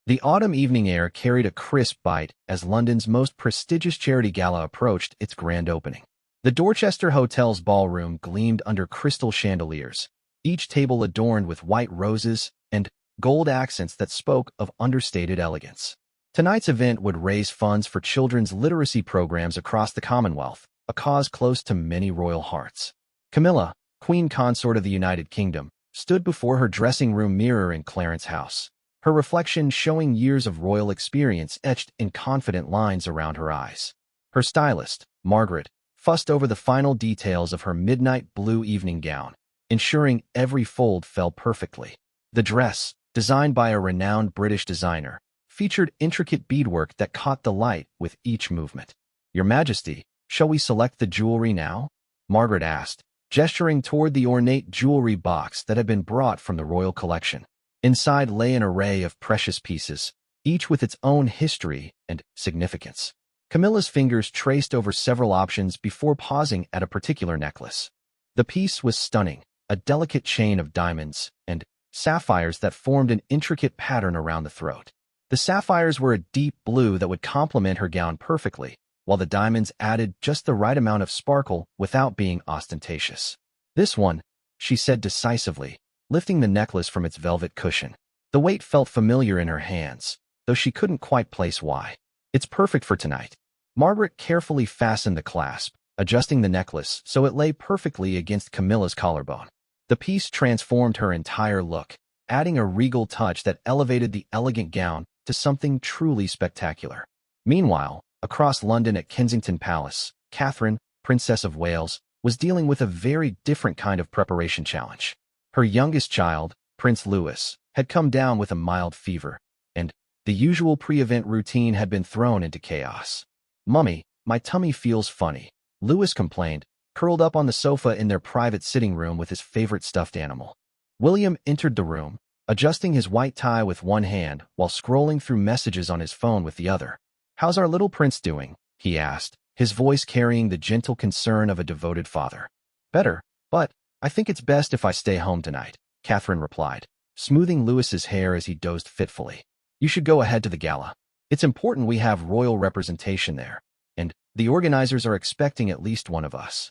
The autumn evening air carried a crisp bite as London's most prestigious charity gala approached its grand opening. The Dorchester Hotel's ballroom gleamed under crystal chandeliers, each table adorned with white roses and gold accents that spoke of understated elegance. Tonight's event would raise funds for children's literacy programs across the Commonwealth, a cause close to many royal hearts. Camilla, Queen Consort of the United Kingdom, stood before her dressing room mirror in Clarence House, her reflection showing years of royal experience etched in confident lines around her eyes. Her stylist, Margaret, fussed over the final details of her midnight blue evening gown, ensuring every fold fell perfectly. The dress, designed by a renowned British designer, featured intricate beadwork that caught the light with each movement. "Your Majesty, shall we select the jewelry now?" Margaret asked, gesturing toward the ornate jewelry box that had been brought from the royal collection. Inside lay an array of precious pieces, each with its own history and significance. Camilla's fingers traced over several options before pausing at a particular necklace. The piece was stunning, a delicate chain of diamonds and sapphires that formed an intricate pattern around the throat. The sapphires were a deep blue that would complement her gown perfectly, while the diamonds added just the right amount of sparkle without being ostentatious. "This one," she said decisively, lifting the necklace from its velvet cushion. The weight felt familiar in her hands, though she couldn't quite place why. "It's perfect for tonight." Margaret carefully fastened the clasp, adjusting the necklace so it lay perfectly against Camilla's collarbone. The piece transformed her entire look, adding a regal touch that elevated the elegant gown to something truly spectacular. Meanwhile, across London at Kensington Palace, Catherine, Princess of Wales, was dealing with a very different kind of preparation challenge. Her youngest child, Prince Louis, had come down with a mild fever, and the usual pre-event routine had been thrown into chaos. "Mummy, my tummy feels funny," Louis complained, curled up on the sofa in their private sitting room with his favorite stuffed animal. William entered the room, adjusting his white tie with one hand while scrolling through messages on his phone with the other. "How's our little prince doing?" he asked, his voice carrying the gentle concern of a devoted father. "Better, but I think it's best if I stay home tonight," Catherine replied, smoothing Louis's hair as he dozed fitfully. "You should go ahead to the gala. It's important we have royal representation there, and the organizers are expecting at least one of us."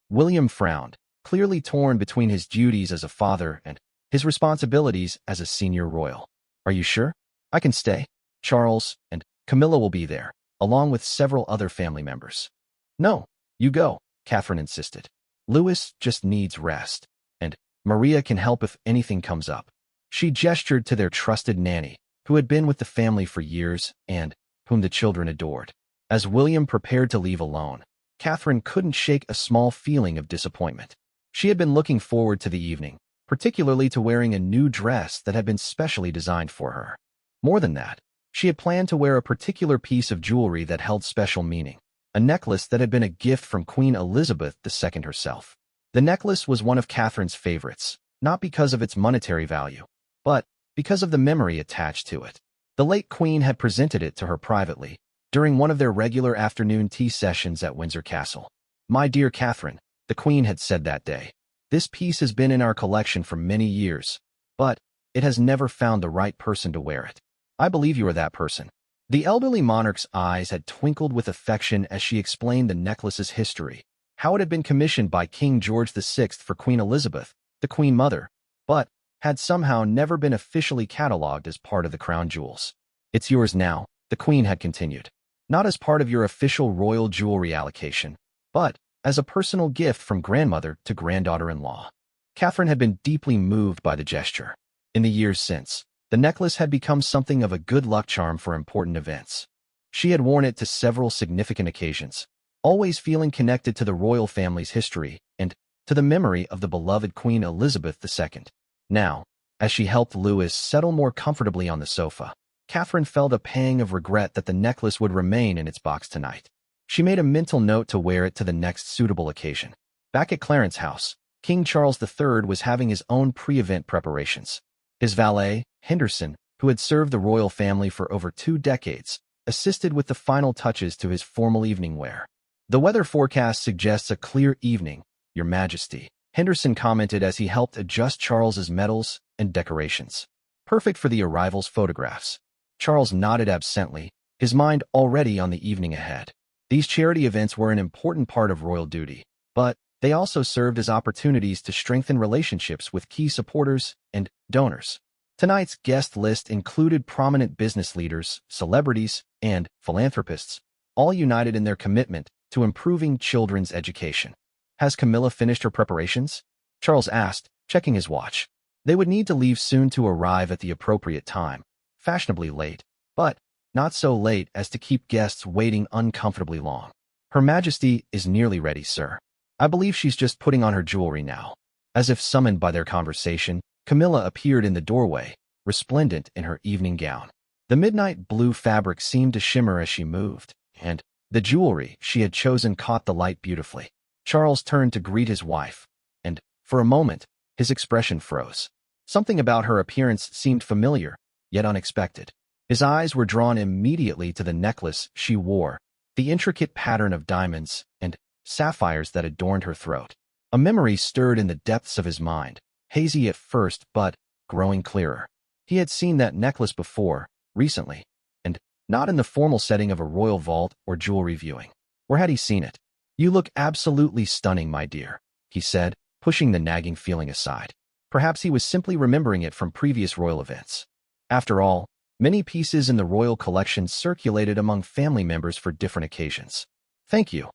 William frowned, clearly torn between his duties as a father and his responsibilities as a senior royal. "Are you sure? I can stay. Charles and Camilla will be there, along with several other family members." "No, you go," Catherine insisted. "Louis just needs rest, and Maria can help if anything comes up." She gestured to their trusted nanny, who had been with the family for years and whom the children adored. As William prepared to leave alone, Catherine couldn't shake a small feeling of disappointment. She had been looking forward to the evening, particularly to wearing a new dress that had been specially designed for her. More than that, she had planned to wear a particular piece of jewelry that held special meaning, a necklace that had been a gift from Queen Elizabeth II herself. The necklace was one of Catherine's favorites, not because of its monetary value, but because of the memory attached to it. The late Queen had presented it to her privately, during one of their regular afternoon tea sessions at Windsor Castle. "My dear Catherine," the Queen had said that day, "this piece has been in our collection for many years, but it has never found the right person to wear it. I believe you are that person." The elderly monarch's eyes had twinkled with affection as she explained the necklace's history, how it had been commissioned by King George VI for Queen Elizabeth, the Queen Mother, but had somehow never been officially catalogued as part of the crown jewels. "It's yours now," the Queen had continued, "not as part of your official royal jewelry allocation, but as a personal gift from grandmother to granddaughter-in-law." Catherine had been deeply moved by the gesture. In the years since, the necklace had become something of a good luck charm for important events. She had worn it to several significant occasions, always feeling connected to the royal family's history and to the memory of the beloved Queen Elizabeth II. Now, as she helped Louis settle more comfortably on the sofa, Catherine felt a pang of regret that the necklace would remain in its box tonight. She made a mental note to wear it to the next suitable occasion. Back at Clarence House, King Charles III was having his own pre-event preparations. His valet, Henderson, who had served the royal family for over 2 decades, assisted with the final touches to his formal evening wear. "The weather forecast suggests a clear evening, Your Majesty," Henderson commented as he helped adjust Charles's medals and decorations. "Perfect for the arrival's photographs." Charles nodded absently, his mind already on the evening ahead. These charity events were an important part of royal duty, but they also served as opportunities to strengthen relationships with key supporters and donors. Tonight's guest list included prominent business leaders, celebrities, and philanthropists, all united in their commitment to improving children's education. Has Camilla finished her preparations? Charles asked, checking his watch. They would need to leave soon to arrive at the appropriate time, fashionably late, but not so late as to keep guests waiting uncomfortably long. Her Majesty is nearly ready, sir. I believe she's just putting on her jewelry now. As if summoned by their conversation, Camilla appeared in the doorway, resplendent in her evening gown. The midnight blue fabric seemed to shimmer as she moved, and the jewelry she had chosen caught the light beautifully. Charles turned to greet his wife, and, for a moment, his expression froze. Something about her appearance seemed familiar, yet unexpected. His eyes were drawn immediately to the necklace she wore, the intricate pattern of diamonds and sapphires that adorned her throat. A memory stirred in the depths of his mind, hazy at first but growing clearer. He had seen that necklace before, recently, and not in the formal setting of a royal vault or jewelry viewing. Where had he seen it? You look absolutely stunning, my dear, he said, pushing the nagging feeling aside. Perhaps he was simply remembering it from previous royal events. After all, many pieces in the royal collection circulated among family members for different occasions. Thank you,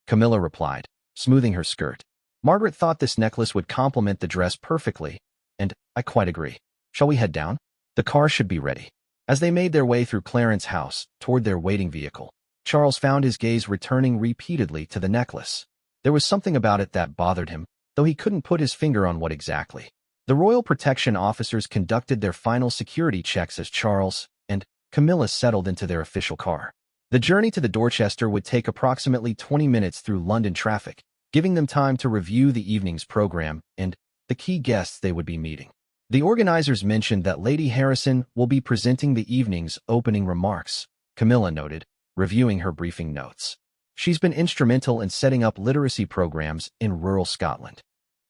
Camilla replied, smoothing her skirt. Margaret thought this necklace would complement the dress perfectly, and I quite agree. Shall we head down? The car should be ready. As they made their way through Clarence's house toward their waiting vehicle, Charles found his gaze returning repeatedly to the necklace. There was something about it that bothered him, though he couldn't put his finger on what exactly. The royal protection officers conducted their final security checks as Charles and Camilla settled into their official car. The journey to the Dorchester would take approximately 20 minutes through London traffic, giving them time to review the evening's program and the key guests they would be meeting. The organizers mentioned that Lady Harrison will be presenting the evening's opening remarks, Camilla noted, reviewing her briefing notes. She's been instrumental in setting up literacy programs in rural Scotland.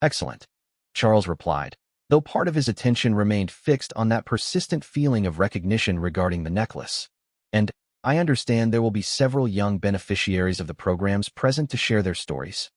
Excellent, Charles replied, though part of his attention remained fixed on that persistent feeling of recognition regarding the necklace. And I understand there will be several young beneficiaries of the programs present to share their stories.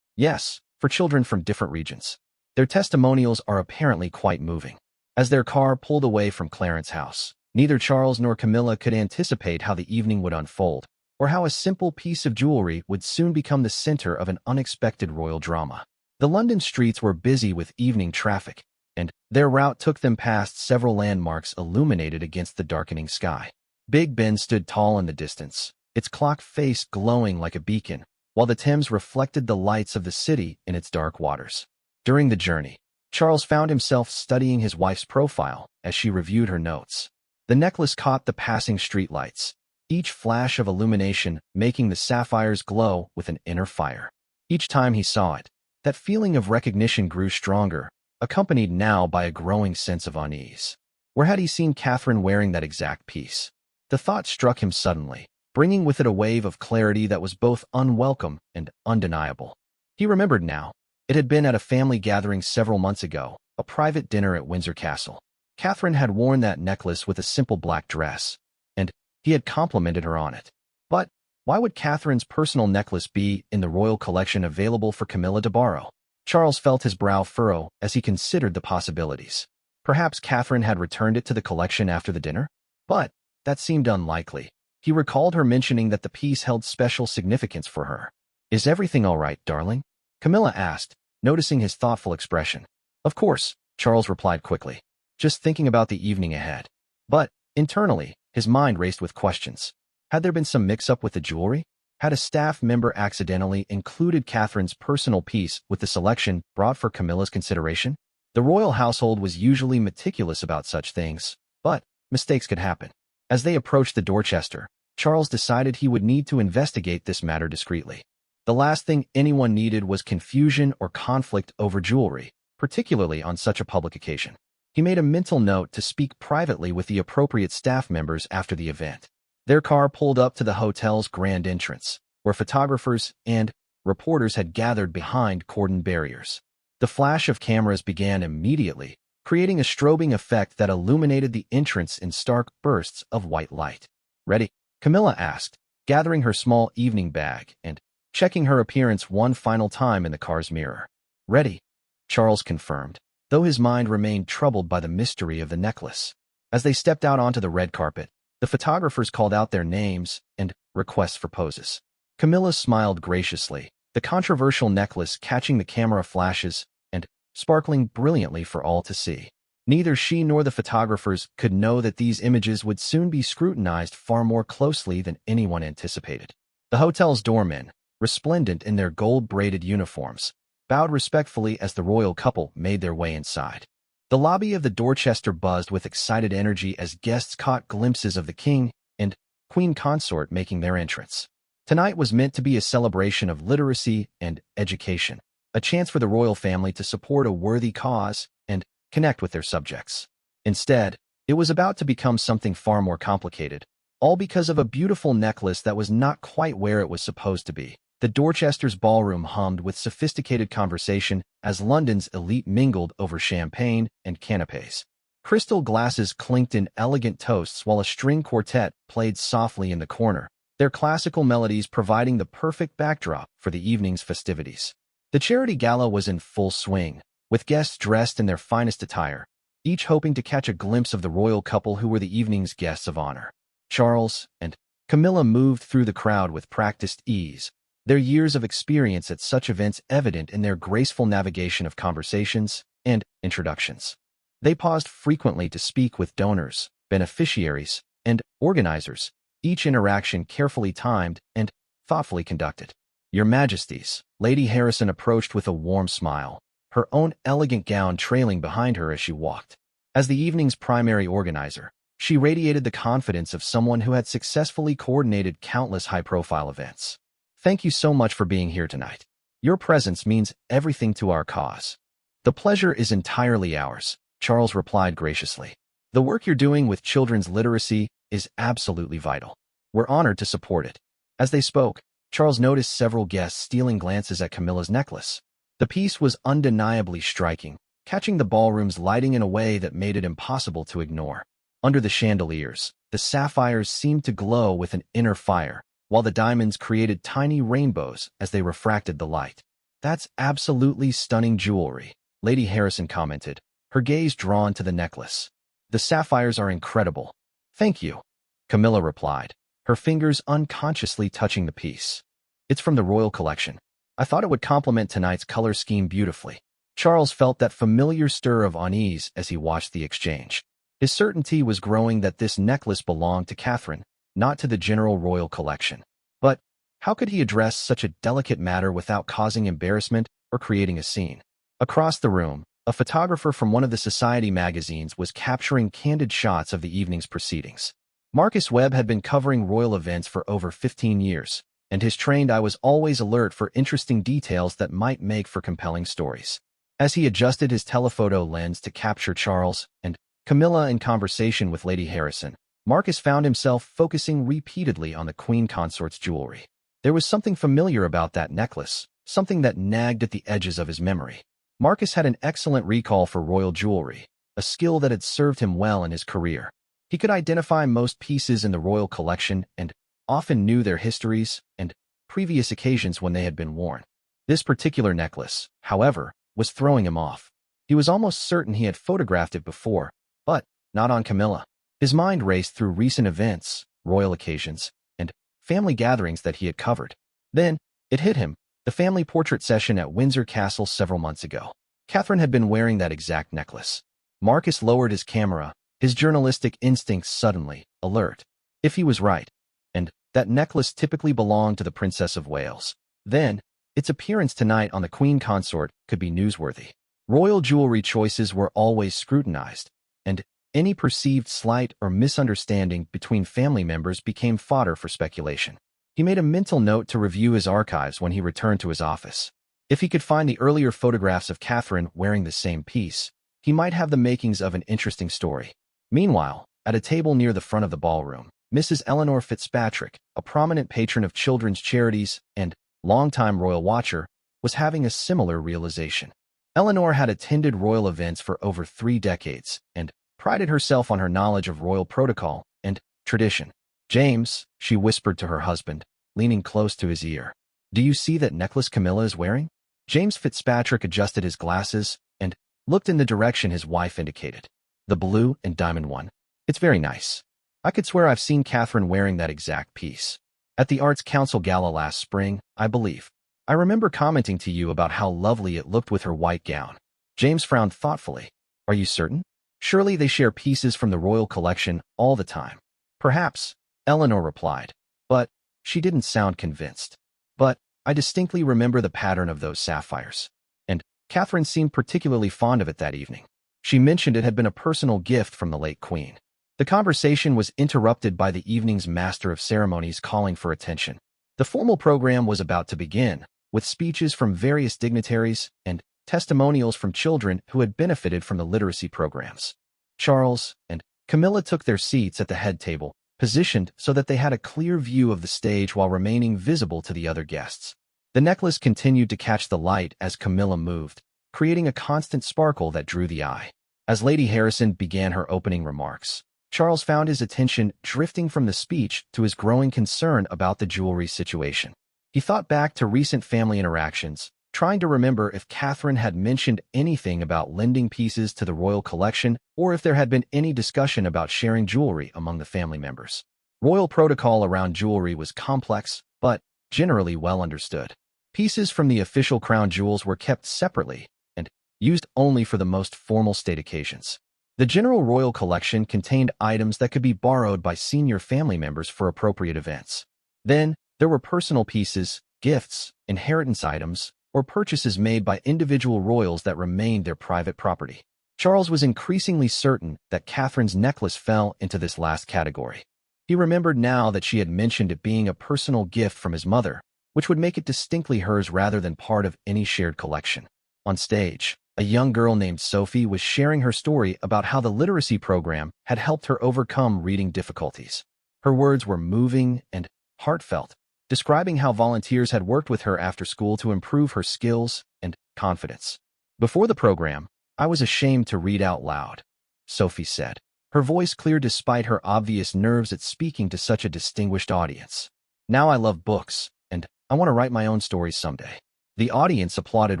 Yes, for children from different regions. Their testimonials are apparently quite moving. As their car pulled away from Clarence's house, neither Charles nor Camilla could anticipate how the evening would unfold, or how a simple piece of jewelry would soon become the center of an unexpected royal drama. The London streets were busy with evening traffic, and their route took them past several landmarks illuminated against the darkening sky. Big Ben stood tall in the distance, its clock face glowing like a beacon, while the Thames reflected the lights of the city in its dark waters. During the journey, Charles found himself studying his wife's profile as she reviewed her notes. The necklace caught the passing streetlights, each flash of illumination making the sapphires glow with an inner fire. Each time he saw it, that feeling of recognition grew stronger, accompanied now by a growing sense of unease. Where had he seen Catherine wearing that exact piece? The thought struck him suddenly, bringing with it a wave of clarity that was both unwelcome and undeniable. He remembered now. It had been at a family gathering several months ago, a private dinner at Windsor Castle. Catherine had worn that necklace with a simple black dress, and he had complimented her on it. But why would Catherine's personal necklace be in the royal collection available for Camilla to borrow? Charles felt his brow furrow as he considered the possibilities. Perhaps Catherine had returned it to the collection after the dinner? But that seemed unlikely. He recalled her mentioning that the piece held special significance for her. Is everything all right, darling? Camilla asked, noticing his thoughtful expression. Of course, Charles replied quickly, just thinking about the evening ahead. But, internally, his mind raced with questions. Had there been some mix-up with the jewelry? Had a staff member accidentally included Catherine's personal piece with the selection brought for Camilla's consideration? The royal household was usually meticulous about such things, but mistakes could happen. As they approached the Dorchester, Charles decided he would need to investigate this matter discreetly. The last thing anyone needed was confusion or conflict over jewelry, particularly on such a public occasion. He made a mental note to speak privately with the appropriate staff members after the event. Their car pulled up to the hotel's grand entrance, where photographers and reporters had gathered behind cordon barriers. The flash of cameras began immediately, creating a strobing effect that illuminated the entrance in stark bursts of white light. "Ready?" Camilla asked, gathering her small evening bag and checking her appearance one final time in the car's mirror. "Ready," Charles confirmed, though his mind remained troubled by the mystery of the necklace. As they stepped out onto the red carpet, the photographers called out their names and requests for poses. Camilla smiled graciously, the controversial necklace catching the camera flashes and sparkling brilliantly for all to see. Neither she nor the photographers could know that these images would soon be scrutinized far more closely than anyone anticipated. The hotel's doormen, resplendent in their gold-braided uniforms, bowed respectfully as the royal couple made their way inside. The lobby of the Dorchester buzzed with excited energy as guests caught glimpses of the king and queen consort making their entrance. Tonight was meant to be a celebration of literacy and education, a chance for the royal family to support a worthy cause and connect with their subjects. Instead, it was about to become something far more complicated, all because of a beautiful necklace that was not quite where it was supposed to be. The Dorchester's ballroom hummed with sophisticated conversation as London's elite mingled over champagne and canapés. Crystal glasses clinked in elegant toasts while a string quartet played softly in the corner, their classical melodies providing the perfect backdrop for the evening's festivities. The charity gala was in full swing, with guests dressed in their finest attire, each hoping to catch a glimpse of the royal couple who were the evening's guests of honor. Charles and Camilla moved through the crowd with practiced ease, their years of experience at such events evident in their graceful navigation of conversations and introductions. They paused frequently to speak with donors, beneficiaries, and organizers, each interaction carefully timed and thoughtfully conducted. "Your Majesties," Lady Harrison approached with a warm smile, her own elegant gown trailing behind her as she walked. As the evening's primary organizer, she radiated the confidence of someone who had successfully coordinated countless high-profile events. "Thank you so much for being here tonight. Your presence means everything to our cause." "The pleasure is entirely ours," Charles replied graciously. "The work you're doing with children's literacy is absolutely vital. We're honored to support it." As they spoke, Charles noticed several guests stealing glances at Camilla's necklace. The piece was undeniably striking, catching the ballroom's lighting in a way that made it impossible to ignore. Under the chandeliers, the sapphires seemed to glow with an inner fire, while the diamonds created tiny rainbows as they refracted the light. "That's absolutely stunning jewelry," Lady Harrison commented, her gaze drawn to the necklace. "The sapphires are incredible." "Thank you," Camilla replied, her fingers unconsciously touching the piece. "It's from the royal collection. I thought it would complement tonight's color scheme beautifully." Charles felt that familiar stir of unease as he watched the exchange. His certainty was growing that this necklace belonged to Catherine, not to the general royal collection. But how could he address such a delicate matter without causing embarrassment or creating a scene? Across the room, a photographer from one of the society magazines was capturing candid shots of the evening's proceedings. Marcus Webb had been covering royal events for over 15 years, and his trained eye was always alert for interesting details that might make for compelling stories. As he adjusted his telephoto lens to capture Charles and Camilla in conversation with Lady Harrison, Marcus found himself focusing repeatedly on the queen consort's jewelry. There was something familiar about that necklace, something that nagged at the edges of his memory. Marcus had an excellent recall for royal jewelry, a skill that had served him well in his career. He could identify most pieces in the royal collection and often knew their histories and previous occasions when they had been worn. This particular necklace, however, was throwing him off. He was almost certain he had photographed it before, but not on Camilla. His mind raced through recent events, royal occasions, and family gatherings that he had covered. Then, it hit him, the family portrait session at Windsor Castle several months ago. Catherine had been wearing that exact necklace. Marcus lowered his camera, his journalistic instincts suddenly alert. If he was right, and that necklace typically belonged to the Princess of Wales, then its appearance tonight on the Queen Consort could be newsworthy. Royal jewelry choices were always scrutinized, and any perceived slight or misunderstanding between family members became fodder for speculation. He made a mental note to review his archives when he returned to his office. If he could find the earlier photographs of Catherine wearing the same piece, he might have the makings of an interesting story. Meanwhile, at a table near the front of the ballroom, Mrs. Eleanor Fitzpatrick, a prominent patron of children's charities and longtime royal watcher, was having a similar realization. Eleanor had attended royal events for over 3 decades and prided herself on her knowledge of royal protocol and tradition. James, she whispered to her husband, leaning close to his ear. Do you see that necklace Camilla is wearing? James Fitzpatrick adjusted his glasses and looked in the direction his wife indicated. The blue and diamond one. It's very nice. I could swear I've seen Catherine wearing that exact piece. At the Arts Council Gala last spring, I believe. I remember commenting to you about how lovely it looked with her white gown. James frowned thoughtfully. Are you certain? Surely they share pieces from the royal collection all the time. Perhaps, Eleanor replied, but she didn't sound convinced. But I distinctly remember the pattern of those sapphires. And Catherine seemed particularly fond of it that evening. She mentioned it had been a personal gift from the late queen. The conversation was interrupted by the evening's master of ceremonies calling for attention. The formal program was about to begin, with speeches from various dignitaries and testimonials from children who had benefited from the literacy programs. Charles and Camilla took their seats at the head table, positioned so that they had a clear view of the stage while remaining visible to the other guests. The necklace continued to catch the light as Camilla moved, creating a constant sparkle that drew the eye. As Lady Harrison began her opening remarks, Charles found his attention drifting from the speech to his growing concern about the jewelry situation. He thought back to recent family interactions, trying to remember if Catherine had mentioned anything about lending pieces to the royal collection or if there had been any discussion about sharing jewelry among the family members. Royal protocol around jewelry was complex, but generally well understood. Pieces from the official crown jewels were kept separately and used only for the most formal state occasions. The general royal collection contained items that could be borrowed by senior family members for appropriate events. Then, there were personal pieces, gifts, inheritance items, or purchases made by individual royals that remained their private property. Charles was increasingly certain that Catherine's necklace fell into this last category. He remembered now that she had mentioned it being a personal gift from his mother, which would make it distinctly hers rather than part of any shared collection. On stage, a young girl named Sophie was sharing her story about how the literacy program had helped her overcome reading difficulties. Her words were moving and heartfelt, describing how volunteers had worked with her after school to improve her skills and confidence. Before the program, I was ashamed to read out loud, Sophie said, her voice clear despite her obvious nerves at speaking to such a distinguished audience. Now I love books, and I want to write my own stories someday. The audience applauded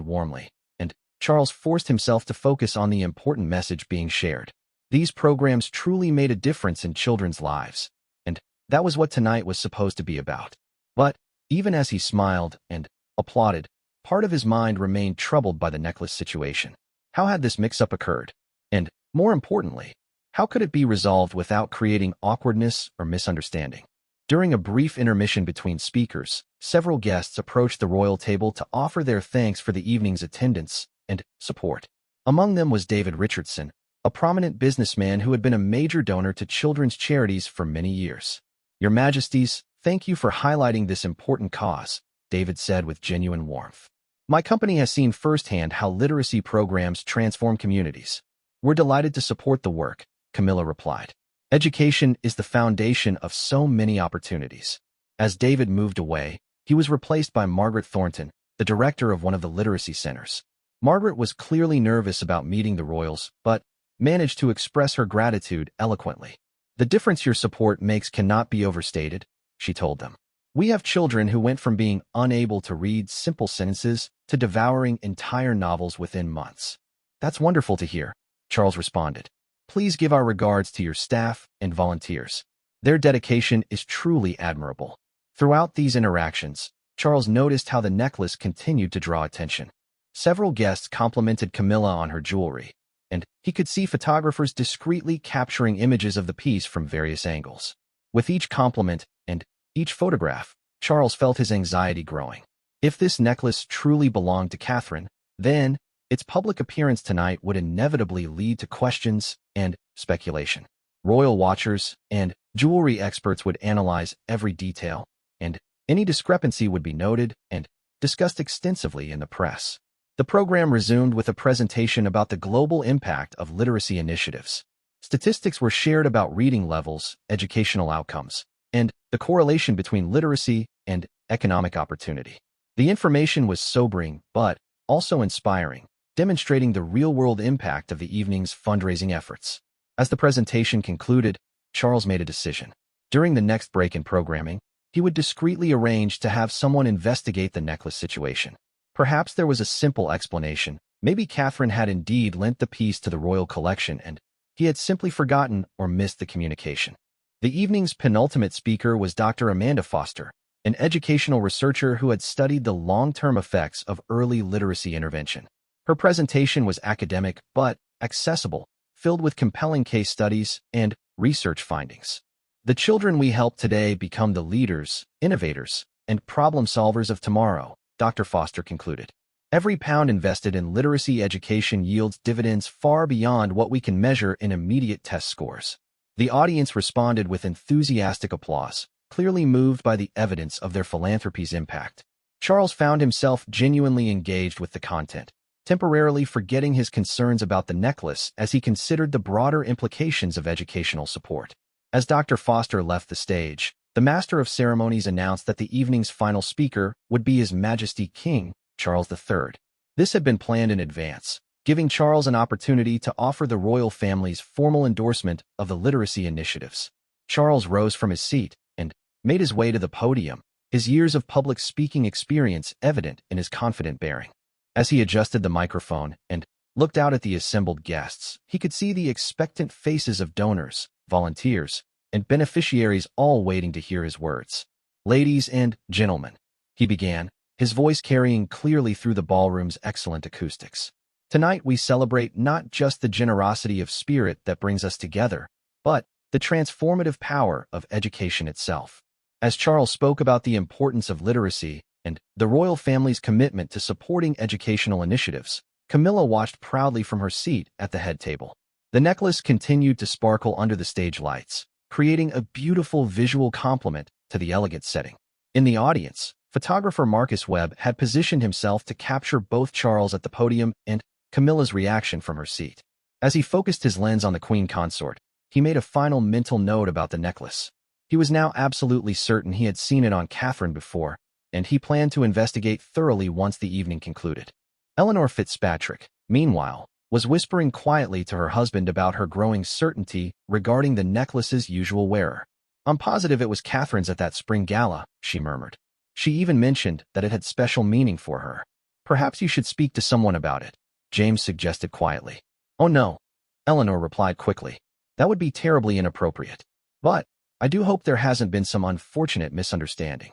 warmly, and Charles forced himself to focus on the important message being shared. These programs truly made a difference in children's lives, and that was what tonight was supposed to be about. But even as he smiled and applauded, part of his mind remained troubled by the necklace situation. How had this mix-up occurred? And, more importantly, how could it be resolved without creating awkwardness or misunderstanding? During a brief intermission between speakers, several guests approached the royal table to offer their thanks for the evening's attendance and support. Among them was David Richardson, a prominent businessman who had been a major donor to children's charities for many years. Your Majesties, thank you for highlighting this important cause, David said with genuine warmth. My company has seen firsthand how literacy programs transform communities. We're delighted to support the work, Camilla replied. Education is the foundation of so many opportunities. As David moved away, he was replaced by Margaret Thornton, the director of one of the literacy centers. Margaret was clearly nervous about meeting the royals, but managed to express her gratitude eloquently. The difference your support makes cannot be overstated, she told them. We have children who went from being unable to read simple sentences to devouring entire novels within months. That's wonderful to hear, Charles responded. Please give our regards to your staff and volunteers. Their dedication is truly admirable. Throughout these interactions, Charles noticed how the necklace continued to draw attention. Several guests complimented Camilla on her jewelry, and he could see photographers discreetly capturing images of the piece from various angles. With each compliment and each photograph, Charles felt his anxiety growing. If this necklace truly belonged to Catherine, then its public appearance tonight would inevitably lead to questions and speculation. Royal watchers and jewelry experts would analyze every detail, and any discrepancy would be noted and discussed extensively in the press. The program resumed with a presentation about the global impact of literacy initiatives. Statistics were shared about reading levels, educational outcomes, and the correlation between literacy and economic opportunity. The information was sobering, but also inspiring, demonstrating the real-world impact of the evening's fundraising efforts. As the presentation concluded, Charles made a decision. During the next break in programming, he would discreetly arrange to have someone investigate the necklace situation. Perhaps there was a simple explanation. Maybe Catherine had indeed lent the piece to the royal collection and he had simply forgotten or missed the communication. The evening's penultimate speaker was Dr. Amanda Foster, an educational researcher who had studied the long-term effects of early literacy intervention. Her presentation was academic but accessible, filled with compelling case studies and research findings. The children we help today become the leaders, innovators, and problem solvers of tomorrow, Dr. Foster concluded. Every pound invested in literacy education yields dividends far beyond what we can measure in immediate test scores. The audience responded with enthusiastic applause, clearly moved by the evidence of their philanthropy's impact. Charles found himself genuinely engaged with the content, temporarily forgetting his concerns about the necklace as he considered the broader implications of educational support. As Dr. Foster left the stage, the Master of Ceremonies announced that the evening's final speaker would be His Majesty King Charles III. This had been planned in advance, giving Charles an opportunity to offer the royal family's formal endorsement of the literacy initiatives. Charles rose from his seat and made his way to the podium, his years of public speaking experience evident in his confident bearing. As he adjusted the microphone and looked out at the assembled guests, he could see the expectant faces of donors, volunteers, and beneficiaries all waiting to hear his words. "Ladies and gentlemen," he began, his voice carrying clearly through the ballroom's excellent acoustics. "Tonight we celebrate not just the generosity of spirit that brings us together, but the transformative power of education itself." As Charles spoke about the importance of literacy and the royal family's commitment to supporting educational initiatives, Camilla watched proudly from her seat at the head table. The necklace continued to sparkle under the stage lights, creating a beautiful visual complement to the elegant setting. In the audience, photographer Marcus Webb had positioned himself to capture both Charles at the podium and Camilla's reaction from her seat. As he focused his lens on the queen consort, he made a final mental note about the necklace. He was now absolutely certain he had seen it on Catherine before, and he planned to investigate thoroughly once the evening concluded. Eleanor Fitzpatrick, meanwhile, was whispering quietly to her husband about her growing certainty regarding the necklace's usual wearer. "I'm positive it was Catherine's at that spring gala," she murmured. "She even mentioned that it had special meaning for her." "Perhaps you should speak to someone about it," James suggested quietly. "Oh no," Eleanor replied quickly. "That would be terribly inappropriate. But I do hope there hasn't been some unfortunate misunderstanding."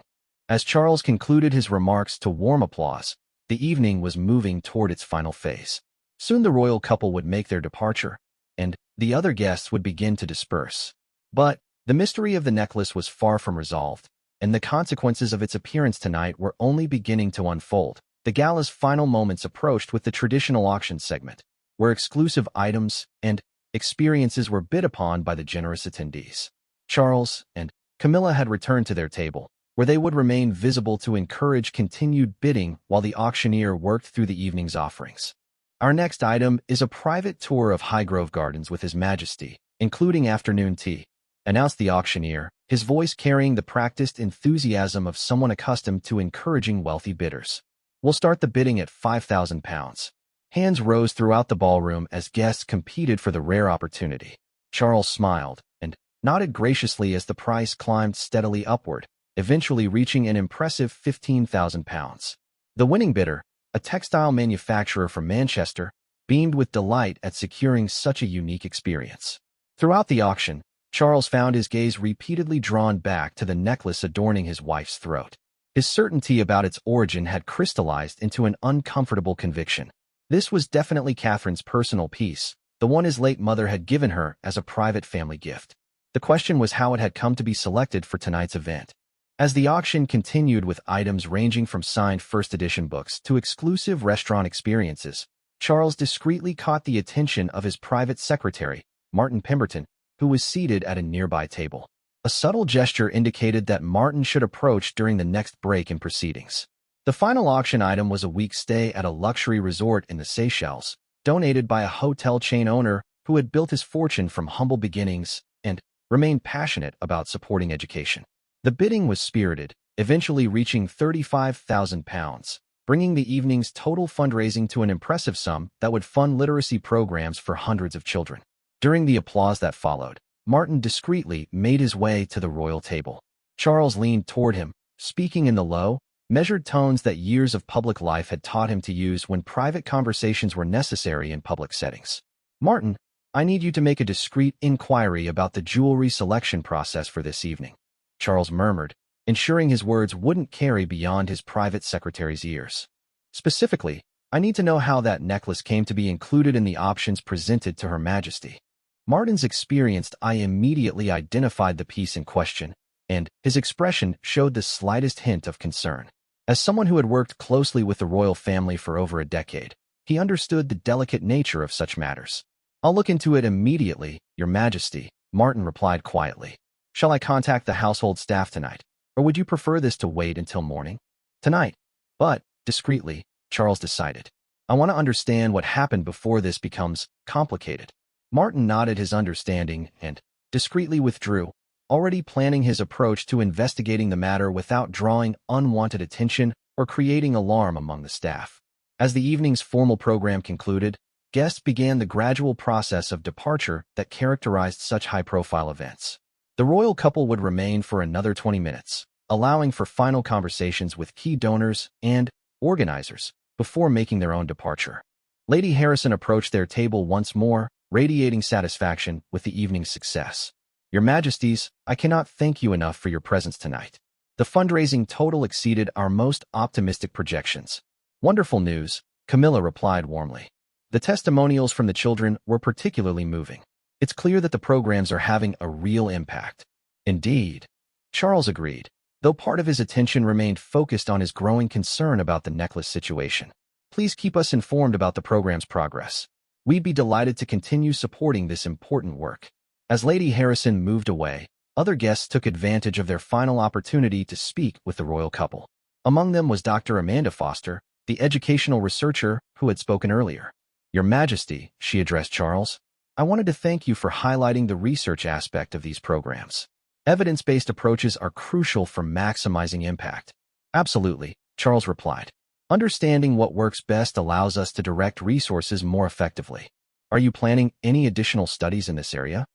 As Charles concluded his remarks to warm applause, the evening was moving toward its final phase. Soon the royal couple would make their departure, and the other guests would begin to disperse. But the mystery of the necklace was far from resolved, and the consequences of its appearance tonight were only beginning to unfold. The gala's final moments approached with the traditional auction segment, where exclusive items and experiences were bid upon by the generous attendees. Charles and Camilla had returned to their table, where they would remain visible to encourage continued bidding while the auctioneer worked through the evening's offerings. Our next item is a private tour of Highgrove Gardens with His Majesty, including afternoon tea, announced the auctioneer, his voice carrying the practiced enthusiasm of someone accustomed to encouraging wealthy bidders. "We'll start the bidding at £5,000. Hands rose throughout the ballroom as guests competed for the rare opportunity. Charles smiled and nodded graciously as the price climbed steadily upward, eventually reaching an impressive £15,000. The winning bidder, a textile manufacturer from Manchester, beamed with delight at securing such a unique experience. Throughout the auction, Charles found his gaze repeatedly drawn back to the necklace adorning his wife's throat. His certainty about its origin had crystallized into an uncomfortable conviction. This was definitely Catherine's personal piece, the one his late mother had given her as a private family gift. The question was how it had come to be selected for tonight's event. As the auction continued with items ranging from signed first edition books to exclusive restaurant experiences, Charles discreetly caught the attention of his private secretary, Martin Pemberton, who was seated at a nearby table. A subtle gesture indicated that Martin should approach during the next break in proceedings. The final auction item was a week's stay at a luxury resort in the Seychelles, donated by a hotel chain owner who had built his fortune from humble beginnings and remained passionate about supporting education. The bidding was spirited, eventually reaching £35,000, bringing the evening's total fundraising to an impressive sum that would fund literacy programs for hundreds of children. During the applause that followed, Martin discreetly made his way to the royal table. Charles leaned toward him, speaking in the low, measured tones that years of public life had taught him to use when private conversations were necessary in public settings. "Martin, I need you to make a discreet inquiry about the jewelry selection process for this evening," Charles murmured, ensuring his words wouldn't carry beyond his private secretary's ears. "Specifically, I need to know how that necklace came to be included in the options presented to Her Majesty." Martin's experienced eye immediately identified the piece in question, and his expression showed the slightest hint of concern. As someone who had worked closely with the royal family for over a decade, he understood the delicate nature of such matters. "I'll look into it immediately, Your Majesty," Martin replied quietly. "Shall I contact the household staff tonight, or would you prefer this to wait until morning?" "Tonight, but discreetly," Charles decided. "I want to understand what happened before this becomes complicated." Martin nodded his understanding and discreetly withdrew, already planning his approach to investigating the matter without drawing unwanted attention or creating alarm among the staff. As the evening's formal program concluded, guests began the gradual process of departure that characterized such high-profile events. The royal couple would remain for another 20 minutes, allowing for final conversations with key donors and organizers before making their own departure. Lady Harrison approached their table once more, radiating satisfaction with the evening's success. "Your Majesties, I cannot thank you enough for your presence tonight. The fundraising total exceeded our most optimistic projections." "Wonderful news," Camilla replied warmly. The testimonials from the children were particularly moving. "It's clear that the programs are having a real impact." "Indeed," Charles agreed, though part of his attention remained focused on his growing concern about the necklace situation. "Please keep us informed about the program's progress. We'd be delighted to continue supporting this important work." As Lady Harrison moved away, other guests took advantage of their final opportunity to speak with the royal couple. Among them was Dr. Amanda Foster, the educational researcher who had spoken earlier. "Your Majesty," she addressed Charles, "I wanted to thank you for highlighting the research aspect of these programs. Evidence-based approaches are crucial for maximizing impact." "Absolutely," Charles replied. "Understanding what works best allows us to direct resources more effectively. Are you planning any additional studies in this area?"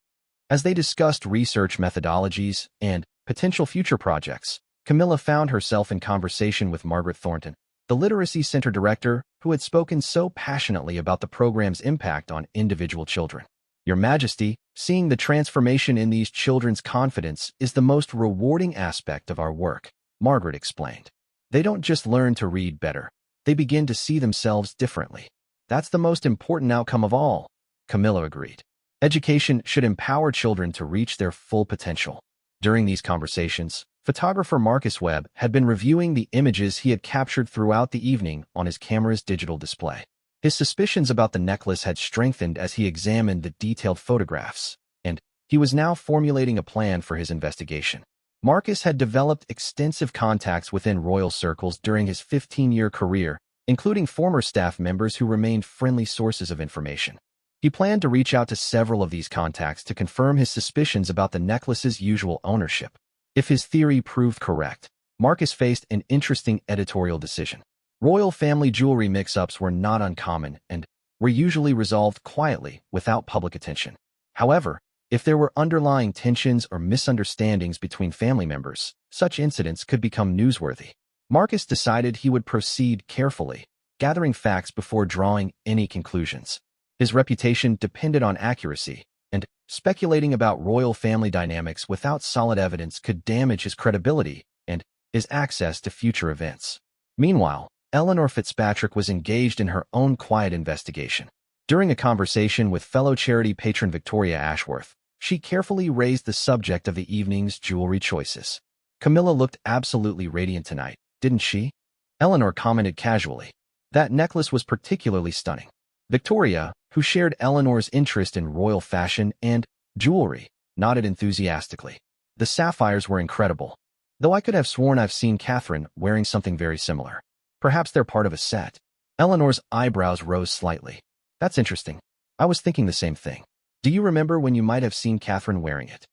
As they discussed research methodologies and potential future projects, Camilla found herself in conversation with Margaret Thornton, the Literacy Center director who had spoken so passionately about the program's impact on individual children. "Your Majesty, seeing the transformation in these children's confidence is the most rewarding aspect of our work," Margaret explained. "They don't just learn to read better, they begin to see themselves differently. That's the most important outcome of all," Camilla agreed. "Education should empower children to reach their full potential." During these conversations, photographer Marcus Webb had been reviewing the images he had captured throughout the evening on his camera's digital display. His suspicions about the necklace had strengthened as he examined the detailed photographs, and he was now formulating a plan for his investigation. Marcus had developed extensive contacts within royal circles during his 15-year career, including former staff members who remained friendly sources of information. He planned to reach out to several of these contacts to confirm his suspicions about the necklace's usual ownership. If his theory proved correct, Marcus faced an interesting editorial decision. Royal family jewelry mix-ups were not uncommon and were usually resolved quietly without public attention. However, if there were underlying tensions or misunderstandings between family members, such incidents could become newsworthy. Marcus decided he would proceed carefully, gathering facts before drawing any conclusions. His reputation depended on accuracy, and speculating about royal family dynamics without solid evidence could damage his credibility and his access to future events. Meanwhile, Eleanor Fitzpatrick was engaged in her own quiet investigation. During a conversation with fellow charity patron Victoria Ashworth, she carefully raised the subject of the evening's jewelry choices. "Camilla looked absolutely radiant tonight, didn't she?" Eleanor commented casually. "That necklace was particularly stunning." Victoria, who shared Eleanor's interest in royal fashion and jewelry, nodded enthusiastically. "The sapphires were incredible, though I could have sworn I've seen Catherine wearing something very similar. Perhaps they're part of a set." Eleanor's eyebrows rose slightly. "That's interesting. I was thinking the same thing. Do you remember when you might have seen Catherine wearing it?"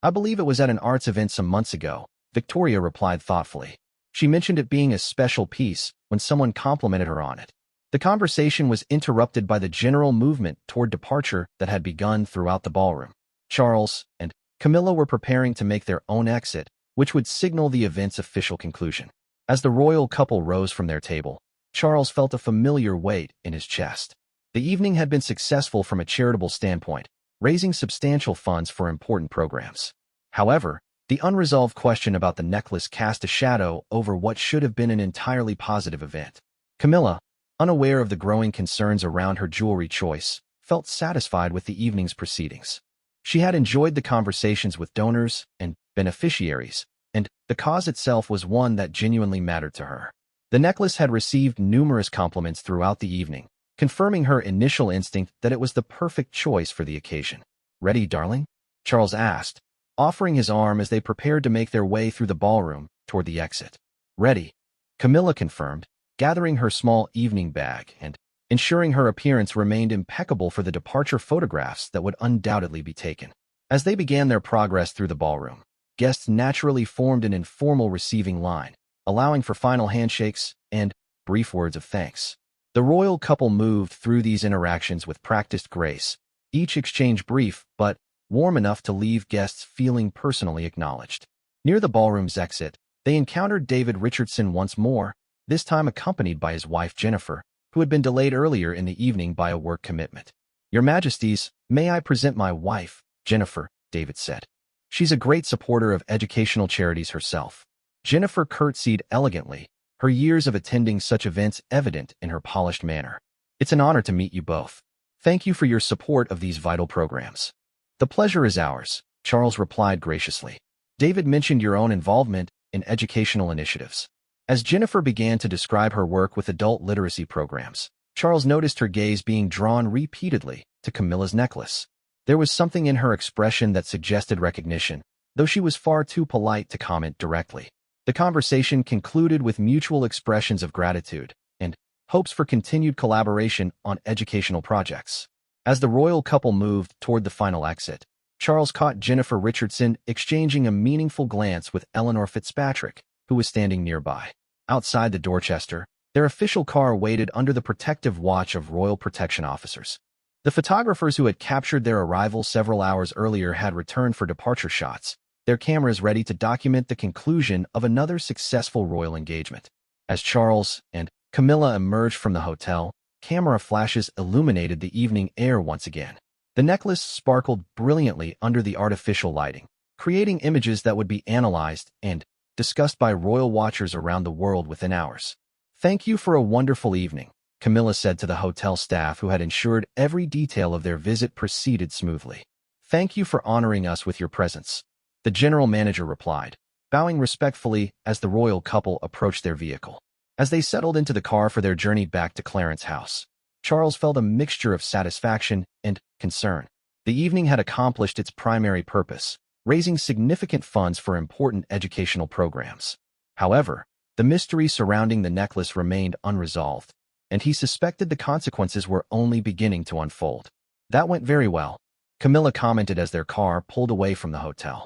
"I believe it was at an arts event some months ago," Victoria replied thoughtfully. She mentioned it being a special piece when someone complimented her on it. The conversation was interrupted by the general movement toward departure that had begun throughout the ballroom. Charles and Camilla were preparing to make their own exit, which would signal the event's official conclusion. As the royal couple rose from their table, Charles felt a familiar weight in his chest. The evening had been successful from a charitable standpoint, raising substantial funds for important programs. However, the unresolved question about the necklace cast a shadow over what should have been an entirely positive event. Camilla, unaware of the growing concerns around her jewelry choice, felt satisfied with the evening's proceedings. She had enjoyed the conversations with donors and beneficiaries, and the cause itself was one that genuinely mattered to her. The necklace had received numerous compliments throughout the evening, confirming her initial instinct that it was the perfect choice for the occasion. "Ready, darling?" Charles asked, offering his arm as they prepared to make their way through the ballroom toward the exit. "Ready," Camilla confirmed, gathering her small evening bag and ensuring her appearance remained impeccable for the departure photographs that would undoubtedly be taken. As they began their progress through the ballroom, guests naturally formed an informal receiving line, allowing for final handshakes and brief words of thanks. The royal couple moved through these interactions with practiced grace, each exchange brief but warm enough to leave guests feeling personally acknowledged. Near the ballroom's exit, they encountered David Richardson once more, this time accompanied by his wife Jennifer, who had been delayed earlier in the evening by a work commitment. "Your Majesties, may I present my wife, Jennifer," David said. "She's a great supporter of educational charities herself." Jennifer curtsied elegantly, her years of attending such events evident in her polished manner. "It's an honor to meet you both. Thank you for your support of these vital programs." "The pleasure is ours," Charles replied graciously. "David mentioned your own involvement in educational initiatives." As Jennifer began to describe her work with adult literacy programs, Charles noticed her gaze being drawn repeatedly to Camilla's necklace. There was something in her expression that suggested recognition, though she was far too polite to comment directly. The conversation concluded with mutual expressions of gratitude and hopes for continued collaboration on educational projects. As the royal couple moved toward the final exit, Charles caught Jennifer Richardson exchanging a meaningful glance with Eleanor Fitzpatrick, who was standing nearby. Outside the Dorchester, their official car waited under the protective watch of royal protection officers. The photographers who had captured their arrival several hours earlier had returned for departure shots, their cameras ready to document the conclusion of another successful royal engagement. As Charles and Camilla emerged from the hotel, camera flashes illuminated the evening air once again. The necklace sparkled brilliantly under the artificial lighting, creating images that would be analyzed and discussed by royal watchers around the world within hours. "Thank you for a wonderful evening," Camilla said to the hotel staff who had ensured every detail of their visit proceeded smoothly. "Thank you for honoring us with your presence," the general manager replied, bowing respectfully as the royal couple approached their vehicle. As they settled into the car for their journey back to Clarence House, Charles felt a mixture of satisfaction and concern. The evening had accomplished its primary purpose, raising significant funds for important educational programs. However, the mystery surrounding the necklace remained unresolved, and he suspected the consequences were only beginning to unfold. "That went very well," Camilla commented as their car pulled away from the hotel.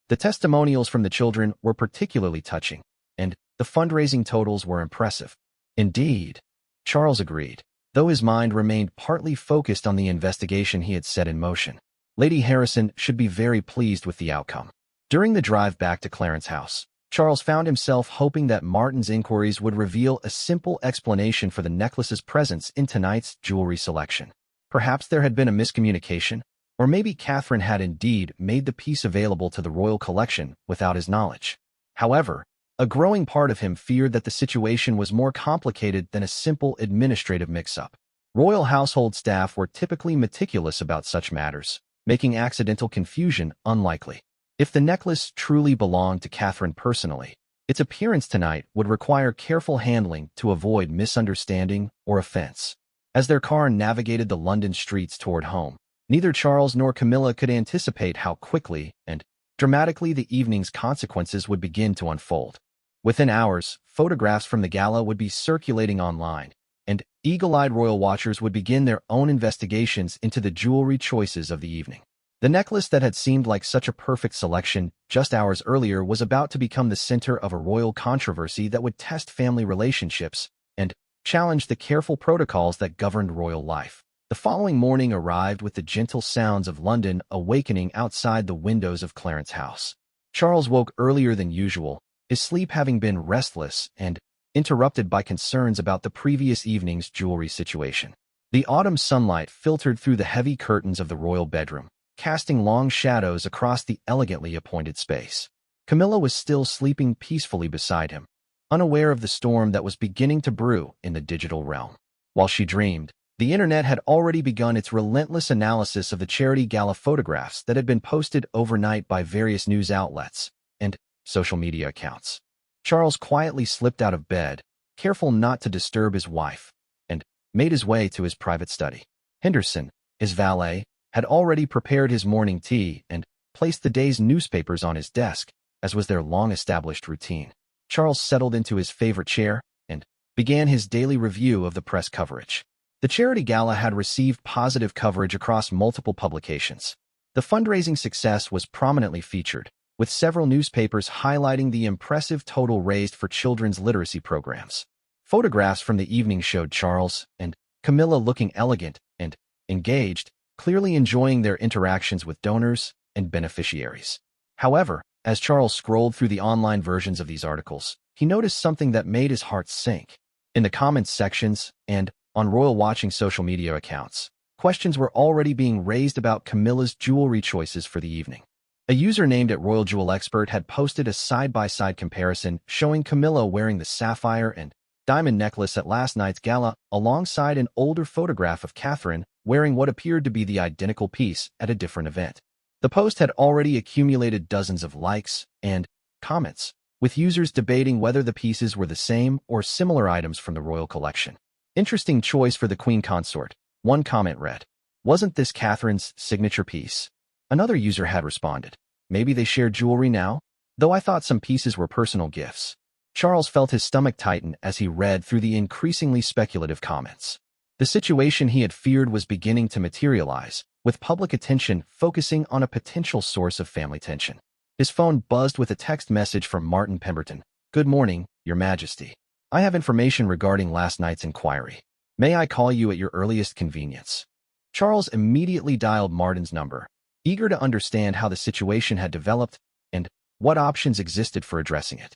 The testimonials from the children were particularly touching, and the fundraising totals were impressive. "Indeed," Charles agreed, though his mind remained partly focused on the investigation he had set in motion. Lady Harrison should be very pleased with the outcome. During the drive back to Clarence House, Charles found himself hoping that Martin's inquiries would reveal a simple explanation for the necklace's presence in tonight's jewelry selection. Perhaps there had been a miscommunication, or maybe Catherine had indeed made the piece available to the royal collection without his knowledge. However, a growing part of him feared that the situation was more complicated than a simple administrative mix-up. Royal household staff were typically meticulous about such matters, making accidental confusion unlikely. If the necklace truly belonged to Catherine personally, its appearance tonight would require careful handling to avoid misunderstanding or offense. As their car navigated the London streets toward home, neither Charles nor Camilla could anticipate how quickly and dramatically the evening's consequences would begin to unfold. Within hours, photographs from the gala would be circulating online, and eagle-eyed royal watchers would begin their own investigations into the jewelry choices of the evening. The necklace that had seemed like such a perfect selection just hours earlier was about to become the center of a royal controversy that would test family relationships and challenge the careful protocols that governed royal life. The following morning arrived with the gentle sounds of London awakening outside the windows of Clarence House. Charles woke earlier than usual, his sleep having been restless and interrupted by concerns about the previous evening's jewelry situation. The autumn sunlight filtered through the heavy curtains of the royal bedroom, casting long shadows across the elegantly appointed space. Camilla was still sleeping peacefully beside him, unaware of the storm that was beginning to brew in the digital realm. While she dreamed, the internet had already begun its relentless analysis of the charity gala photographs that had been posted overnight by various news outlets and social media accounts. Charles quietly slipped out of bed, careful not to disturb his wife, and made his way to his private study. Henderson, his valet, had already prepared his morning tea and placed the day's newspapers on his desk, as was their long-established routine. Charles settled into his favorite chair and began his daily review of the press coverage. The charity gala had received positive coverage across multiple publications. The fundraising success was prominently featured, with several newspapers highlighting the impressive total raised for children's literacy programs. Photographs from the evening showed Charles and Camilla looking elegant and engaged, clearly enjoying their interactions with donors and beneficiaries. However, as Charles scrolled through the online versions of these articles, he noticed something that made his heart sink. In the comments sections and on royal watching social media accounts, questions were already being raised about Camilla's jewelry choices for the evening. A user named @RoyalJewelExpert had posted a side-by-side comparison showing Camilla wearing the sapphire and diamond necklace at last night's gala alongside an older photograph of Catherine wearing what appeared to be the identical piece at a different event. The post had already accumulated dozens of likes and comments, with users debating whether the pieces were the same or similar items from the royal collection. Interesting choice for the Queen Consort, one comment read. Wasn't this Catherine's signature piece? Another user had responded. Maybe they shared jewelry now? Though I thought some pieces were personal gifts. Charles felt his stomach tighten as he read through the increasingly speculative comments. The situation he had feared was beginning to materialize, with public attention focusing on a potential source of family tension. His phone buzzed with a text message from Martin Pemberton. Good morning, Your Majesty. I have information regarding last night's inquiry. May I call you at your earliest convenience? Charles immediately dialed Martin's number, eager to understand how the situation had developed and what options existed for addressing it.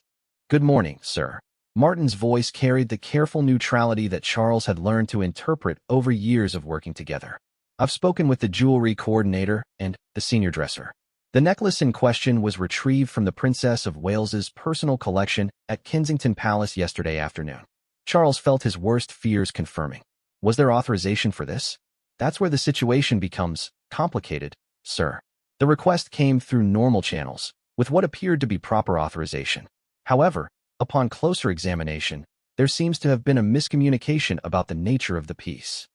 Good morning, sir. Martin's voice carried the careful neutrality that Charles had learned to interpret over years of working together. I've spoken with the jewelry coordinator and the senior dresser. The necklace in question was retrieved from the Princess of Wales's personal collection at Kensington Palace yesterday afternoon. Charles felt his worst fears confirming. Was there authorization for this? That's where the situation becomes complicated, sir. The request came through normal channels, with what appeared to be proper authorization. However, upon closer examination, there seems to have been a miscommunication about the nature of the piece.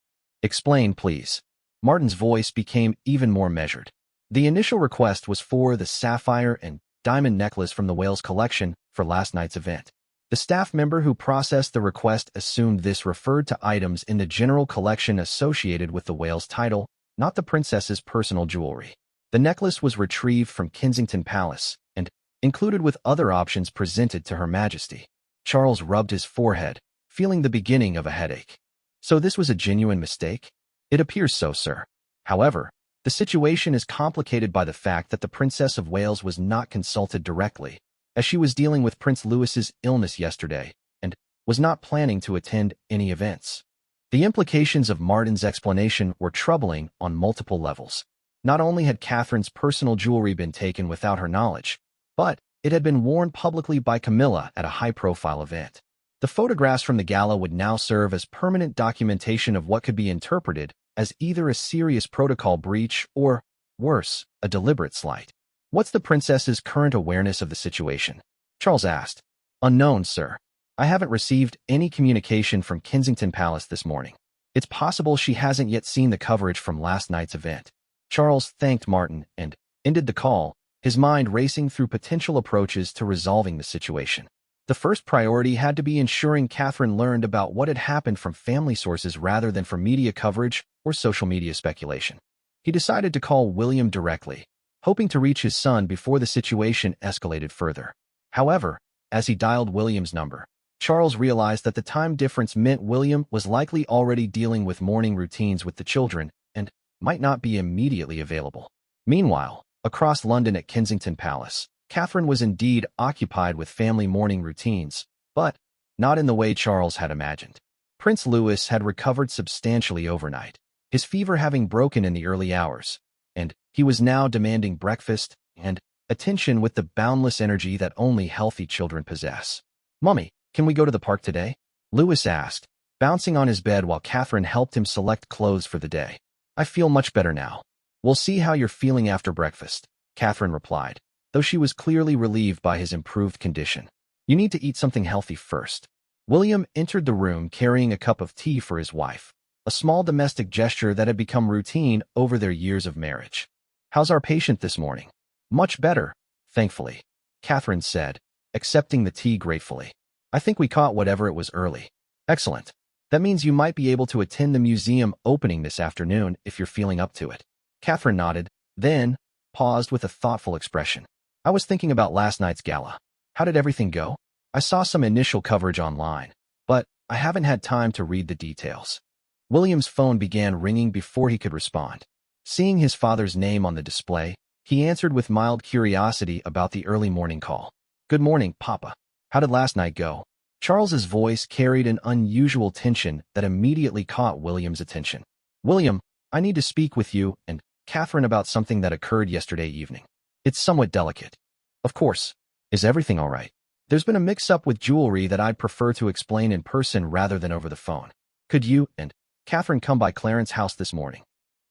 Explain, please. Martin's voice became even more measured. The initial request was for the sapphire and diamond necklace from the Wales collection for last night's event. The staff member who processed the request assumed this referred to items in the general collection associated with the Wales title, not the princess's personal jewelry. The necklace was retrieved from Kensington Palace and included with other options presented to Her Majesty. Charles rubbed his forehead, feeling the beginning of a headache. So this was a genuine mistake? It appears so, sir. However, the situation is complicated by the fact that the Princess of Wales was not consulted directly, as she was dealing with Prince Louis's illness yesterday and was not planning to attend any events. The implications of Martin's explanation were troubling on multiple levels. Not only had Catherine's personal jewelry been taken without her knowledge, but it had been worn publicly by Camilla at a high-profile event. The photographs from the gala would now serve as permanent documentation of what could be interpreted as either a serious protocol breach or, worse, a deliberate slight. What's the princess's current awareness of the situation? Charles asked. Unknown, sir. I haven't received any communication from Kensington Palace this morning. It's possible she hasn't yet seen the coverage from last night's event. Charles thanked Martin and ended the call, his mind racing through potential approaches to resolving the situation. The first priority had to be ensuring Catherine learned about what had happened from family sources rather than from media coverage or social media speculation. He decided to call William directly, hoping to reach his son before the situation escalated further. However, as he dialed William's number, Charles realized that the time difference meant William was likely already dealing with morning routines with the children and might not be immediately available. Meanwhile, across London at Kensington Palace, Catherine was indeed occupied with family morning routines, but not in the way Charles had imagined. Prince Louis had recovered substantially overnight, his fever having broken in the early hours, and he was now demanding breakfast and attention with the boundless energy that only healthy children possess. "Mummy, can we go to the park today?" Louis asked, bouncing on his bed while Catherine helped him select clothes for the day. "I feel much better now. We'll see how you're feeling after breakfast," Catherine replied, though she was clearly relieved by his improved condition. "You need to eat something healthy first." William entered the room carrying a cup of tea for his wife, a small domestic gesture that had become routine over their years of marriage. "How's our patient this morning?" "Much better, thankfully," Catherine said, accepting the tea gratefully. "I think we caught whatever it was early." "Excellent. That means you might be able to attend the museum opening this afternoon if you're feeling up to it." Catherine nodded, then paused with a thoughtful expression. "I was thinking about last night's gala. How did everything go? I saw some initial coverage online, but I haven't had time to read the details." William's phone began ringing before he could respond. Seeing his father's name on the display, he answered with mild curiosity about the early morning call. "Good morning, Papa. How did last night go?" Charles's voice carried an unusual tension that immediately caught William's attention. "William, I need to speak with you and Catherine about something that occurred yesterday evening. It's somewhat delicate." "Of course. Is everything all right?" "There's been a mix-up with jewelry that I'd prefer to explain in person rather than over the phone. Could you and Catherine come by Clarence's house this morning?"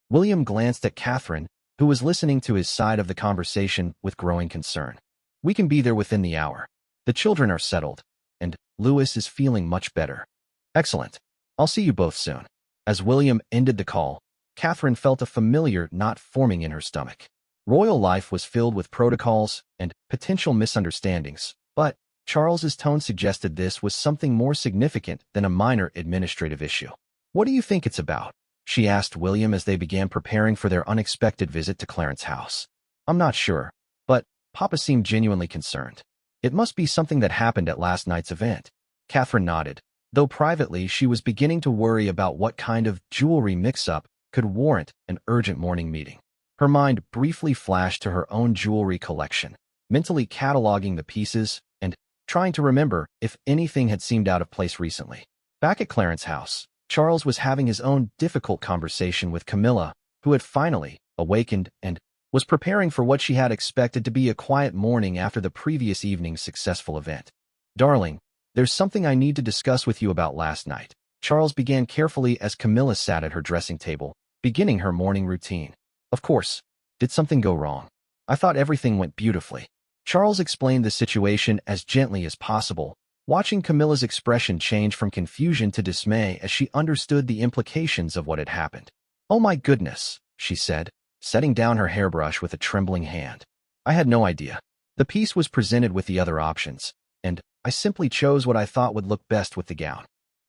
William glanced at Catherine, who was listening to his side of the conversation with growing concern. "We can be there within the hour. The children are settled, and Louis is feeling much better." "Excellent. I'll see you both soon." As William ended the call, Catherine felt a familiar knot forming in her stomach. Royal life was filled with protocols and potential misunderstandings, but Charles's tone suggested this was something more significant than a minor administrative issue. "What do you think it's about?" she asked William as they began preparing for their unexpected visit to Clarence's house. "I'm not sure, but Papa seemed genuinely concerned. It must be something that happened at last night's event." Catherine nodded, though privately she was beginning to worry about what kind of jewelry mix-up could warrant an urgent morning meeting. Her mind briefly flashed to her own jewelry collection, mentally cataloging the pieces and trying to remember if anything had seemed out of place recently. Back at Clarence's house, Charles was having his own difficult conversation with Camilla, who had finally awakened and was preparing for what she had expected to be a quiet morning after the previous evening's successful event. "Darling, there's something I need to discuss with you about last night," Charles began carefully as Camilla sat at her dressing table, beginning her morning routine. "Of course. Did something go wrong?" "I thought everything went beautifully." Charles explained the situation as gently as possible, watching Camilla's expression change from confusion to dismay as she understood the implications of what had happened. "Oh my goodness," she said, setting down her hairbrush with a trembling hand. "I had no idea. The piece was presented with the other options, and I simply chose what I thought would look best with the gown."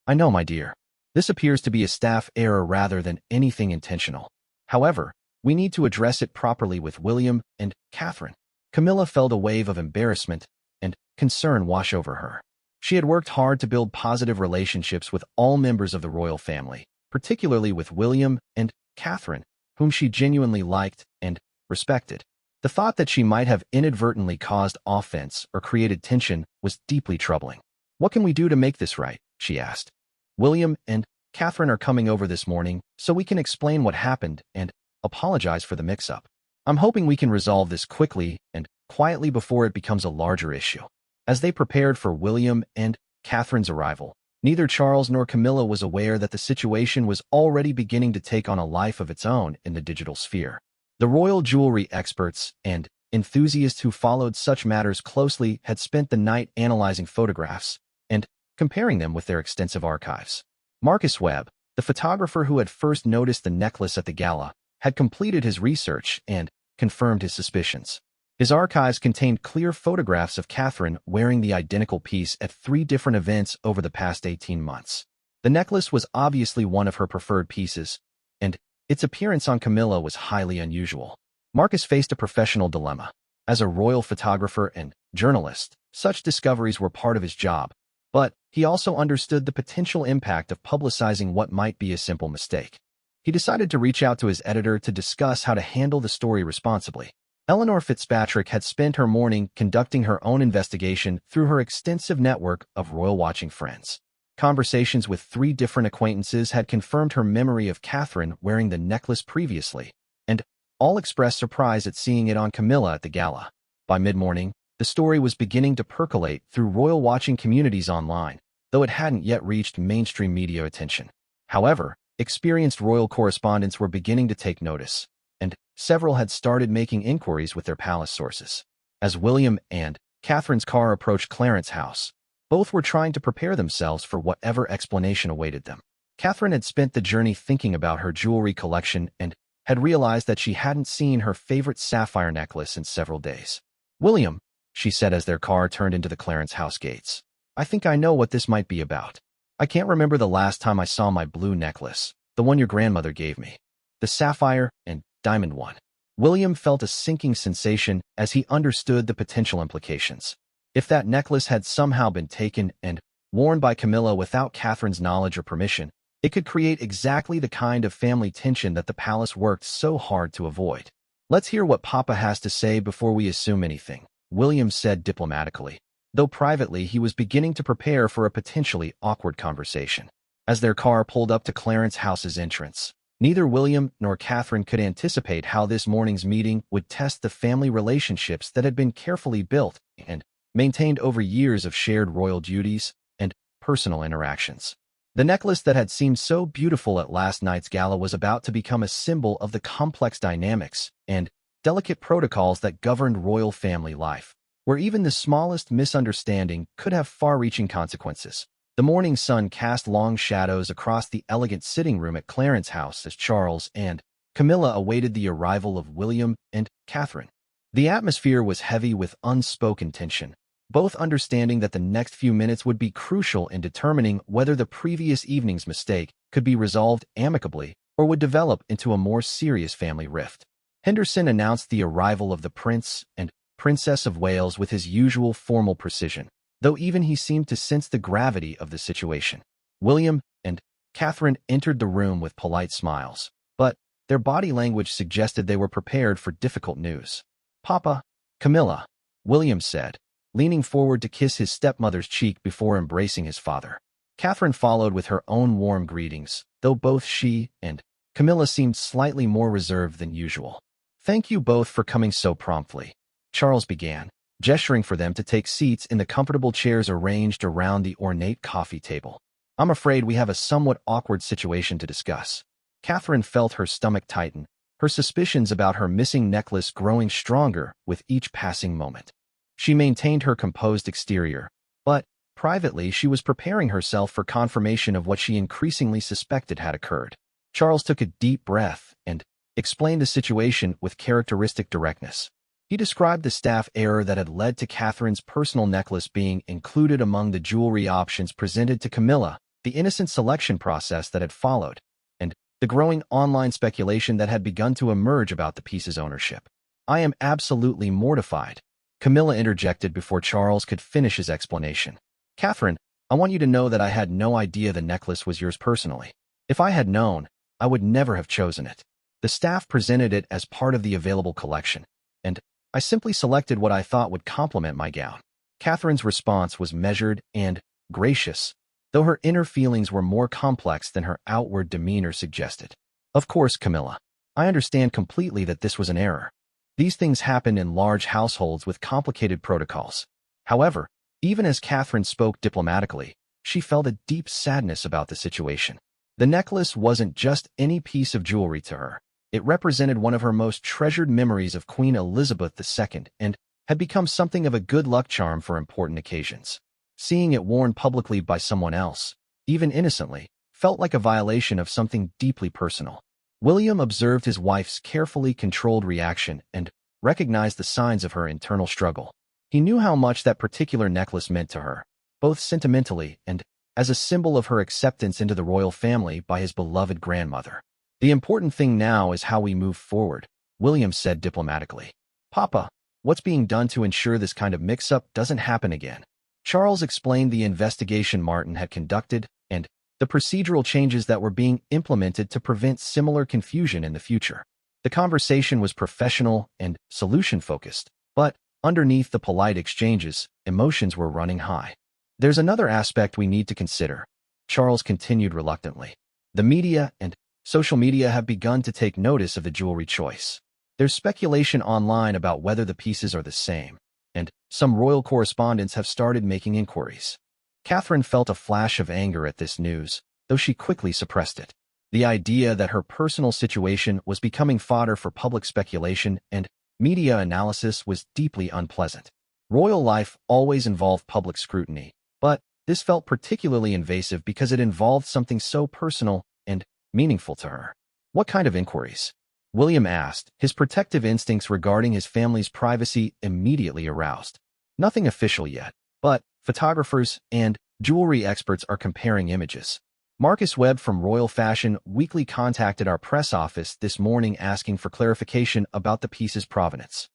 "I know, my dear. This appears to be a staff error rather than anything intentional. However, we need to address it properly with William and Catherine." Camilla felt a wave of embarrassment and concern wash over her. She had worked hard to build positive relationships with all members of the royal family, particularly with William and Catherine, whom she genuinely liked and respected. The thought that she might have inadvertently caused offense or created tension was deeply troubling. "What can we do to make this right?" she asked. "William and Catherine are coming over this morning so we can explain what happened and apologize for the mix-up. I'm hoping we can resolve this quickly and quietly before it becomes a larger issue." As they prepared for William and Catherine's arrival, neither Charles nor Camilla was aware that the situation was already beginning to take on a life of its own in the digital sphere. The royal jewelry experts and enthusiasts who followed such matters closely had spent the night analyzing photographs and comparing them with their extensive archives. Marcus Webb, the photographer who had first noticed the necklace at the gala, had completed his research and confirmed his suspicions. His archives contained clear photographs of Catherine wearing the identical piece at 3 different events over the past 18 months. The necklace was obviously one of her preferred pieces, and Its appearance on Camilla was highly unusual. Marcus faced a professional dilemma. As a royal photographer and journalist, such discoveries were part of his job, but he also understood the potential impact of publicizing what might be a simple mistake. He decided to reach out to his editor to discuss how to handle the story responsibly. Eleanor Fitzpatrick had spent her morning conducting her own investigation through her extensive network of royal-watching friends. Conversations with 3 different acquaintances had confirmed her memory of Catherine wearing the necklace previously, and all expressed surprise at seeing it on Camilla at the gala. By mid-morning, the story was beginning to percolate through royal-watching communities online, though it hadn't yet reached mainstream media attention. However, experienced royal correspondents were beginning to take notice, and several had started making inquiries with their palace sources. As William and Catherine's car approached Clarence's house, both were trying to prepare themselves for whatever explanation awaited them. Catherine had spent the journey thinking about her jewelry collection and had realized that she hadn't seen her favorite sapphire necklace in several days. "William," she said as their car turned into the Clarence house gates, "I think I know what this might be about. I can't remember the last time I saw my blue necklace, the one your grandmother gave me. The sapphire and diamond one." William felt a sinking sensation as he understood the potential implications. If that necklace had somehow been taken and worn by Camilla without Catherine's knowledge or permission, it could create exactly the kind of family tension that the palace worked so hard to avoid. "Let's hear what Papa has to say before we assume anything," William said diplomatically, though privately he was beginning to prepare for a potentially awkward conversation. As their car pulled up to Clarence house's entrance, neither William nor Catherine could anticipate how this morning's meeting would test the family relationships that had been carefully built and maintained over years of shared royal duties and personal interactions. The necklace that had seemed so beautiful at last night's gala was about to become a symbol of the complex dynamics and delicate protocols that governed royal family life, where even the smallest misunderstanding could have far-reaching consequences. The morning sun cast long shadows across the elegant sitting room at Clarence's house as Charles and Camilla awaited the arrival of William and Catherine. The atmosphere was heavy with unspoken tension, both understanding that the next few minutes would be crucial in determining whether the previous evening's mistake could be resolved amicably or would develop into a more serious family rift. Henderson announced the arrival of the Prince and Princess of Wales with his usual formal precision, though even he seemed to sense the gravity of the situation. William and Catherine entered the room with polite smiles, but their body language suggested they were prepared for difficult news. "Papa, Camilla," William said, leaning forward to kiss his stepmother's cheek before embracing his father. Catherine followed with her own warm greetings, though both she and Camilla seemed slightly more reserved than usual. "Thank you both for coming so promptly," Charles began, gesturing for them to take seats in the comfortable chairs arranged around the ornate coffee table. "I'm afraid we have a somewhat awkward situation to discuss." Catherine felt her stomach tighten, her suspicions about her missing necklace growing stronger with each passing moment. She maintained her composed exterior, but privately she was preparing herself for confirmation of what she increasingly suspected had occurred. Charles took a deep breath and explained the situation with characteristic directness. He described the staff error that had led to Catherine's personal necklace being included among the jewelry options presented to Camilla, the innocent selection process that had followed, and the growing online speculation that had begun to emerge about the piece's ownership. "I am absolutely mortified," Camilla interjected before Charles could finish his explanation. "Catherine, I want you to know that I had no idea the necklace was yours personally. If I had known, I would never have chosen it. The staff presented it as part of the available collection, and I simply selected what I thought would complement my gown." Catherine's response was measured and gracious, though her inner feelings were more complex than her outward demeanor suggested. "Of course, Camilla. I understand completely that this was an error. These things happen in large households with complicated protocols." However, even as Catherine spoke diplomatically, she felt a deep sadness about the situation. The necklace wasn't just any piece of jewelry to her. It represented one of her most treasured memories of Queen Elizabeth II and had become something of a good luck charm for important occasions. Seeing it worn publicly by someone else, even innocently, felt like a violation of something deeply personal. William observed his wife's carefully controlled reaction and recognized the signs of her internal struggle. He knew how much that particular necklace meant to her, both sentimentally and as a symbol of her acceptance into the royal family by his beloved grandmother. The important thing now is how we move forward, William said diplomatically. Papa, what's being done to ensure this kind of mix-up doesn't happen again? Charles explained the investigation Martin had conducted and the procedural changes that were being implemented to prevent similar confusion in the future. The conversation was professional and solution-focused, but underneath the polite exchanges, emotions were running high. There's another aspect we need to consider, Charles continued reluctantly. The media and social media have begun to take notice of the jewelry choice. There's speculation online about whether the pieces are the same, and some royal correspondents have started making inquiries. Catherine felt a flash of anger at this news, though she quickly suppressed it. The idea that her personal situation was becoming fodder for public speculation and media analysis was deeply unpleasant. Royal life always involved public scrutiny, but this felt particularly invasive because it involved something so personal and meaningful to her. What kind of inquiries? William asked, his protective instincts regarding his family's privacy immediately aroused. Nothing official yet, but photographers and jewelry experts are comparing images. Marcus Webb from Royal Fashion Weekly contacted our press office this morning asking for clarification about the piece's provenance.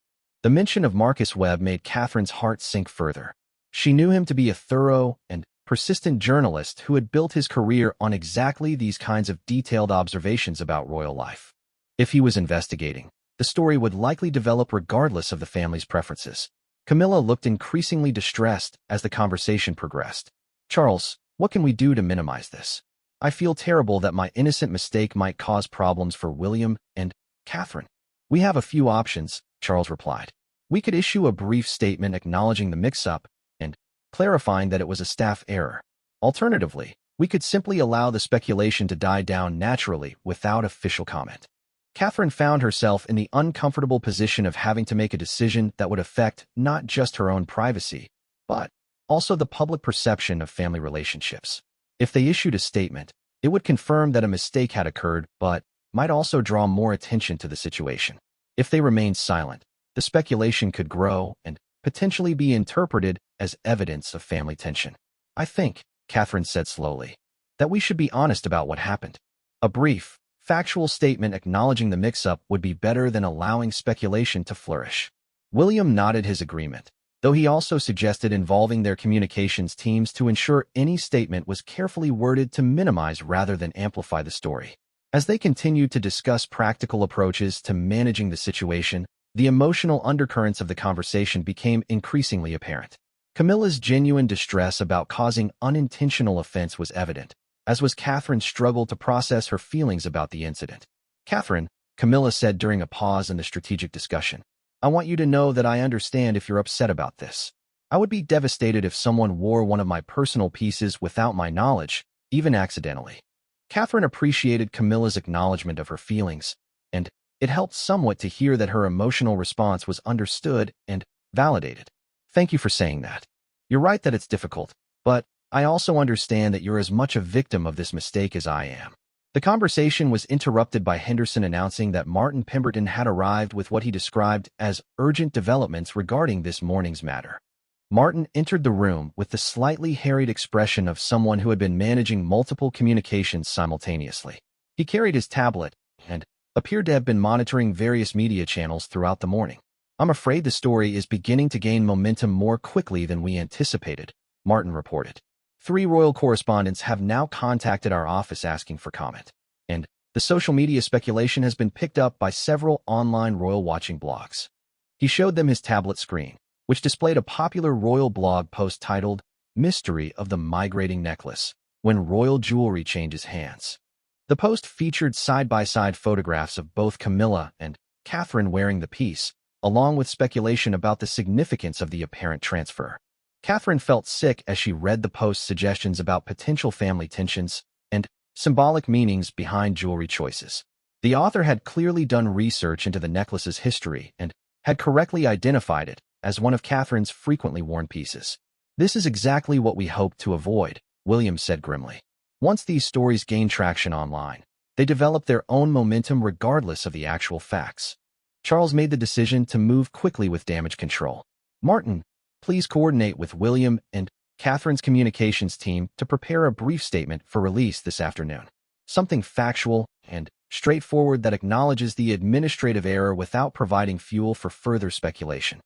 The mention of Marcus Webb made Catherine's heart sink further. She knew him to be a thorough and persistent journalist who had built his career on exactly these kinds of detailed observations about royal life. If he was investigating, the story would likely develop regardless of the family's preferences. Camilla looked increasingly distressed as the conversation progressed. Charles, what can we do to minimize this? I feel terrible that my innocent mistake might cause problems for William and Catherine. We have a few options, Charles replied. We could issue a brief statement acknowledging the mix-up and clarifying that it was a staff error. Alternatively, we could simply allow the speculation to die down naturally without official comment. Catherine found herself in the uncomfortable position of having to make a decision that would affect not just her own privacy, but also the public perception of family relationships. If they issued a statement, it would confirm that a mistake had occurred, but might also draw more attention to the situation. If they remained silent, the speculation could grow and potentially be interpreted as evidence of family tension. I think, Catherine said slowly, that we should be honest about what happened. A brief, factual statement acknowledging the mix-up would be better than allowing speculation to flourish. William nodded his agreement, though he also suggested involving their communications teams to ensure any statement was carefully worded to minimize rather than amplify the story. As they continued to discuss practical approaches to managing the situation, the emotional undercurrents of the conversation became increasingly apparent. Camilla's genuine distress about causing unintentional offense was evident, as was Catherine's struggle to process her feelings about the incident. Catherine, Camilla said during a pause in the strategic discussion, I want you to know that I understand if you're upset about this. I would be devastated if someone wore one of my personal pieces without my knowledge, even accidentally. Catherine appreciated Camilla's acknowledgement of her feelings, and it helped somewhat to hear that her emotional response was understood and validated. Thank you for saying that. You're right that it's difficult, but I also understand that you're as much a victim of this mistake as I am. The conversation was interrupted by Henderson announcing that Martin Pemberton had arrived with what he described as urgent developments regarding this morning's matter. Martin entered the room with the slightly harried expression of someone who had been managing multiple communications simultaneously. He carried his tablet and appeared to have been monitoring various media channels throughout the morning. I'm afraid the story is beginning to gain momentum more quickly than we anticipated, Martin reported. 3 royal correspondents have now contacted our office asking for comment, and the social media speculation has been picked up by several online royal watching blogs. He showed them his tablet screen, which displayed a popular royal blog post titled, Mystery of the Migrating Necklace, When Royal Jewelry Changes Hands. The post featured side-by-side photographs of both Camilla and Catherine wearing the piece, along with speculation about the significance of the apparent transfer. Catherine felt sick as she read the post's suggestions about potential family tensions and symbolic meanings behind jewelry choices. The author had clearly done research into the necklace's history and had correctly identified it as one of Catherine's frequently worn pieces. This is exactly what we hoped to avoid, Williams said grimly. Once these stories gain traction online, they develop their own momentum regardless of the actual facts. Charles made the decision to move quickly with damage control. Martin, please coordinate with William and Catherine's communications team to prepare a brief statement for release this afternoon. Something factual and straightforward that acknowledges the administrative error without providing fuel for further speculation.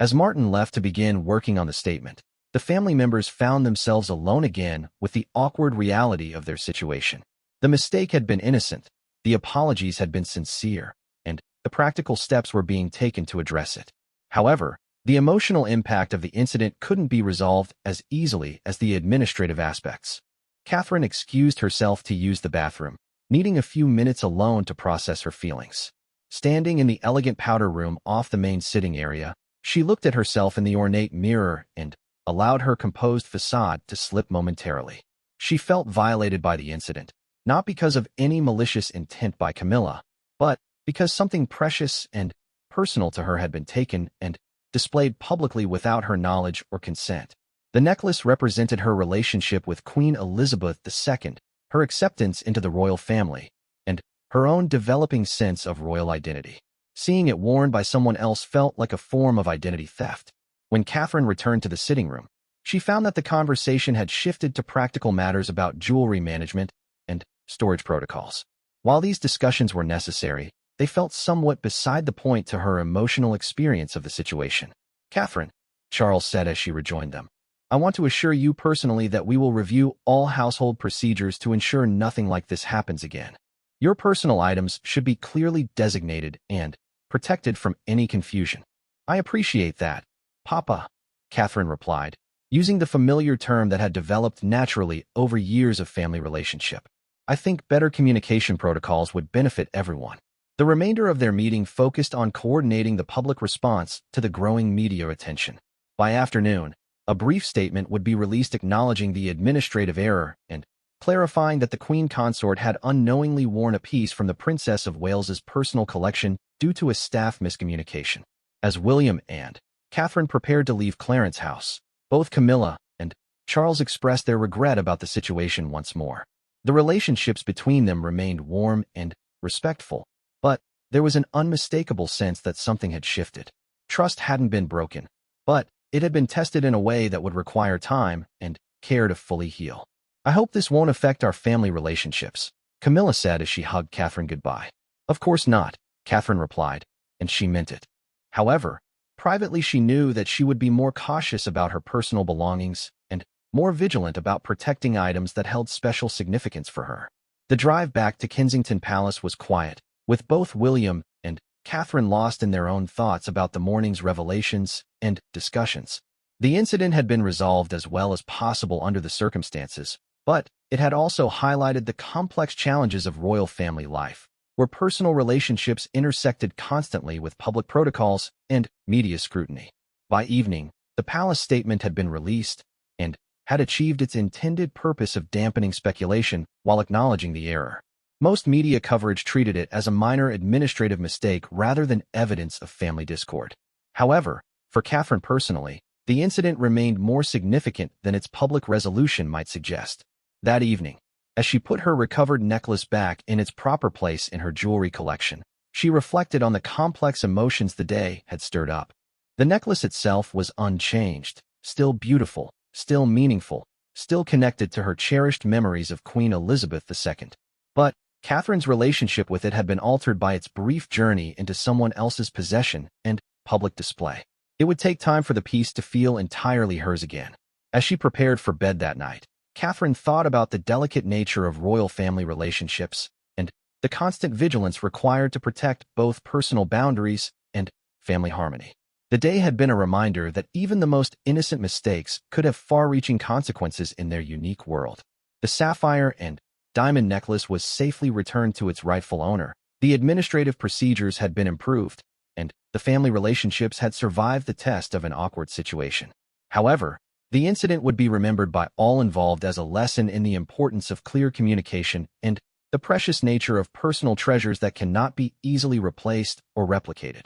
As Martin left to begin working on the statement, the family members found themselves alone again with the awkward reality of their situation. The mistake had been innocent, the apologies had been sincere, and the practical steps were being taken to address it. However, the emotional impact of the incident couldn't be resolved as easily as the administrative aspects. Catherine excused herself to use the bathroom, needing a few minutes alone to process her feelings. Standing in the elegant powder room off the main sitting area, she looked at herself in the ornate mirror and allowed her composed facade to slip momentarily. She felt violated by the incident, not because of any malicious intent by Camilla, but because something precious and personal to her had been taken and displayed publicly without her knowledge or consent. The necklace represented her relationship with Queen Elizabeth II, her acceptance into the royal family, and her own developing sense of royal identity. Seeing it worn by someone else felt like a form of identity theft. When Catherine returned to the sitting room, she found that the conversation had shifted to practical matters about jewelry management and storage protocols. While these discussions were necessary, they felt somewhat beside the point to her emotional experience of the situation. "Catherine," Charles said as she rejoined them, "I want to assure you personally that we will review all household procedures to ensure nothing like this happens again. Your personal items should be clearly designated and protected from any confusion." "I appreciate that, Papa," Catherine replied, using the familiar term that had developed naturally over years of family relationship. "I think better communication protocols would benefit everyone." The remainder of their meeting focused on coordinating the public response to the growing media attention. By afternoon, a brief statement would be released acknowledging the administrative error and clarifying that the Queen Consort had unknowingly worn a piece from the Princess of Wales's personal collection due to a staff miscommunication. As William and Catherine prepared to leave Clarence's house, both Camilla and Charles expressed their regret about the situation once more. The relationships between them remained warm and respectful, but there was an unmistakable sense that something had shifted. Trust hadn't been broken, but it had been tested in a way that would require time and care to fully heal. "I hope this won't affect our family relationships," Camilla said as she hugged Catherine goodbye. "Of course not," Catherine replied, and she meant it. However, privately she knew that she would be more cautious about her personal belongings and more vigilant about protecting items that held special significance for her. The drive back to Kensington Palace was quiet, with both William and Catherine lost in their own thoughts about the morning's revelations and discussions. The incident had been resolved as well as possible under the circumstances, but it had also highlighted the complex challenges of royal family life, where personal relationships intersected constantly with public protocols and media scrutiny. By evening, the palace statement had been released and had achieved its intended purpose of dampening speculation while acknowledging the error. Most media coverage treated it as a minor administrative mistake rather than evidence of family discord. However, for Catherine personally, the incident remained more significant than its public resolution might suggest. That evening, as she put her recovered necklace back in its proper place in her jewelry collection, she reflected on the complex emotions the day had stirred up. The necklace itself was unchanged, still beautiful, still meaningful, still connected to her cherished memories of Queen Elizabeth II. But Catherine's relationship with it had been altered by its brief journey into someone else's possession and public display. It would take time for the piece to feel entirely hers again. As she prepared for bed that night, Catherine thought about the delicate nature of royal family relationships and the constant vigilance required to protect both personal boundaries and family harmony. The day had been a reminder that even the most innocent mistakes could have far-reaching consequences in their unique world. The sapphire and diamond necklace was safely returned to its rightful owner. The administrative procedures had been improved, and the family relationships had survived the test of an awkward situation. However, the incident would be remembered by all involved as a lesson in the importance of clear communication and the precious nature of personal treasures that cannot be easily replaced or replicated.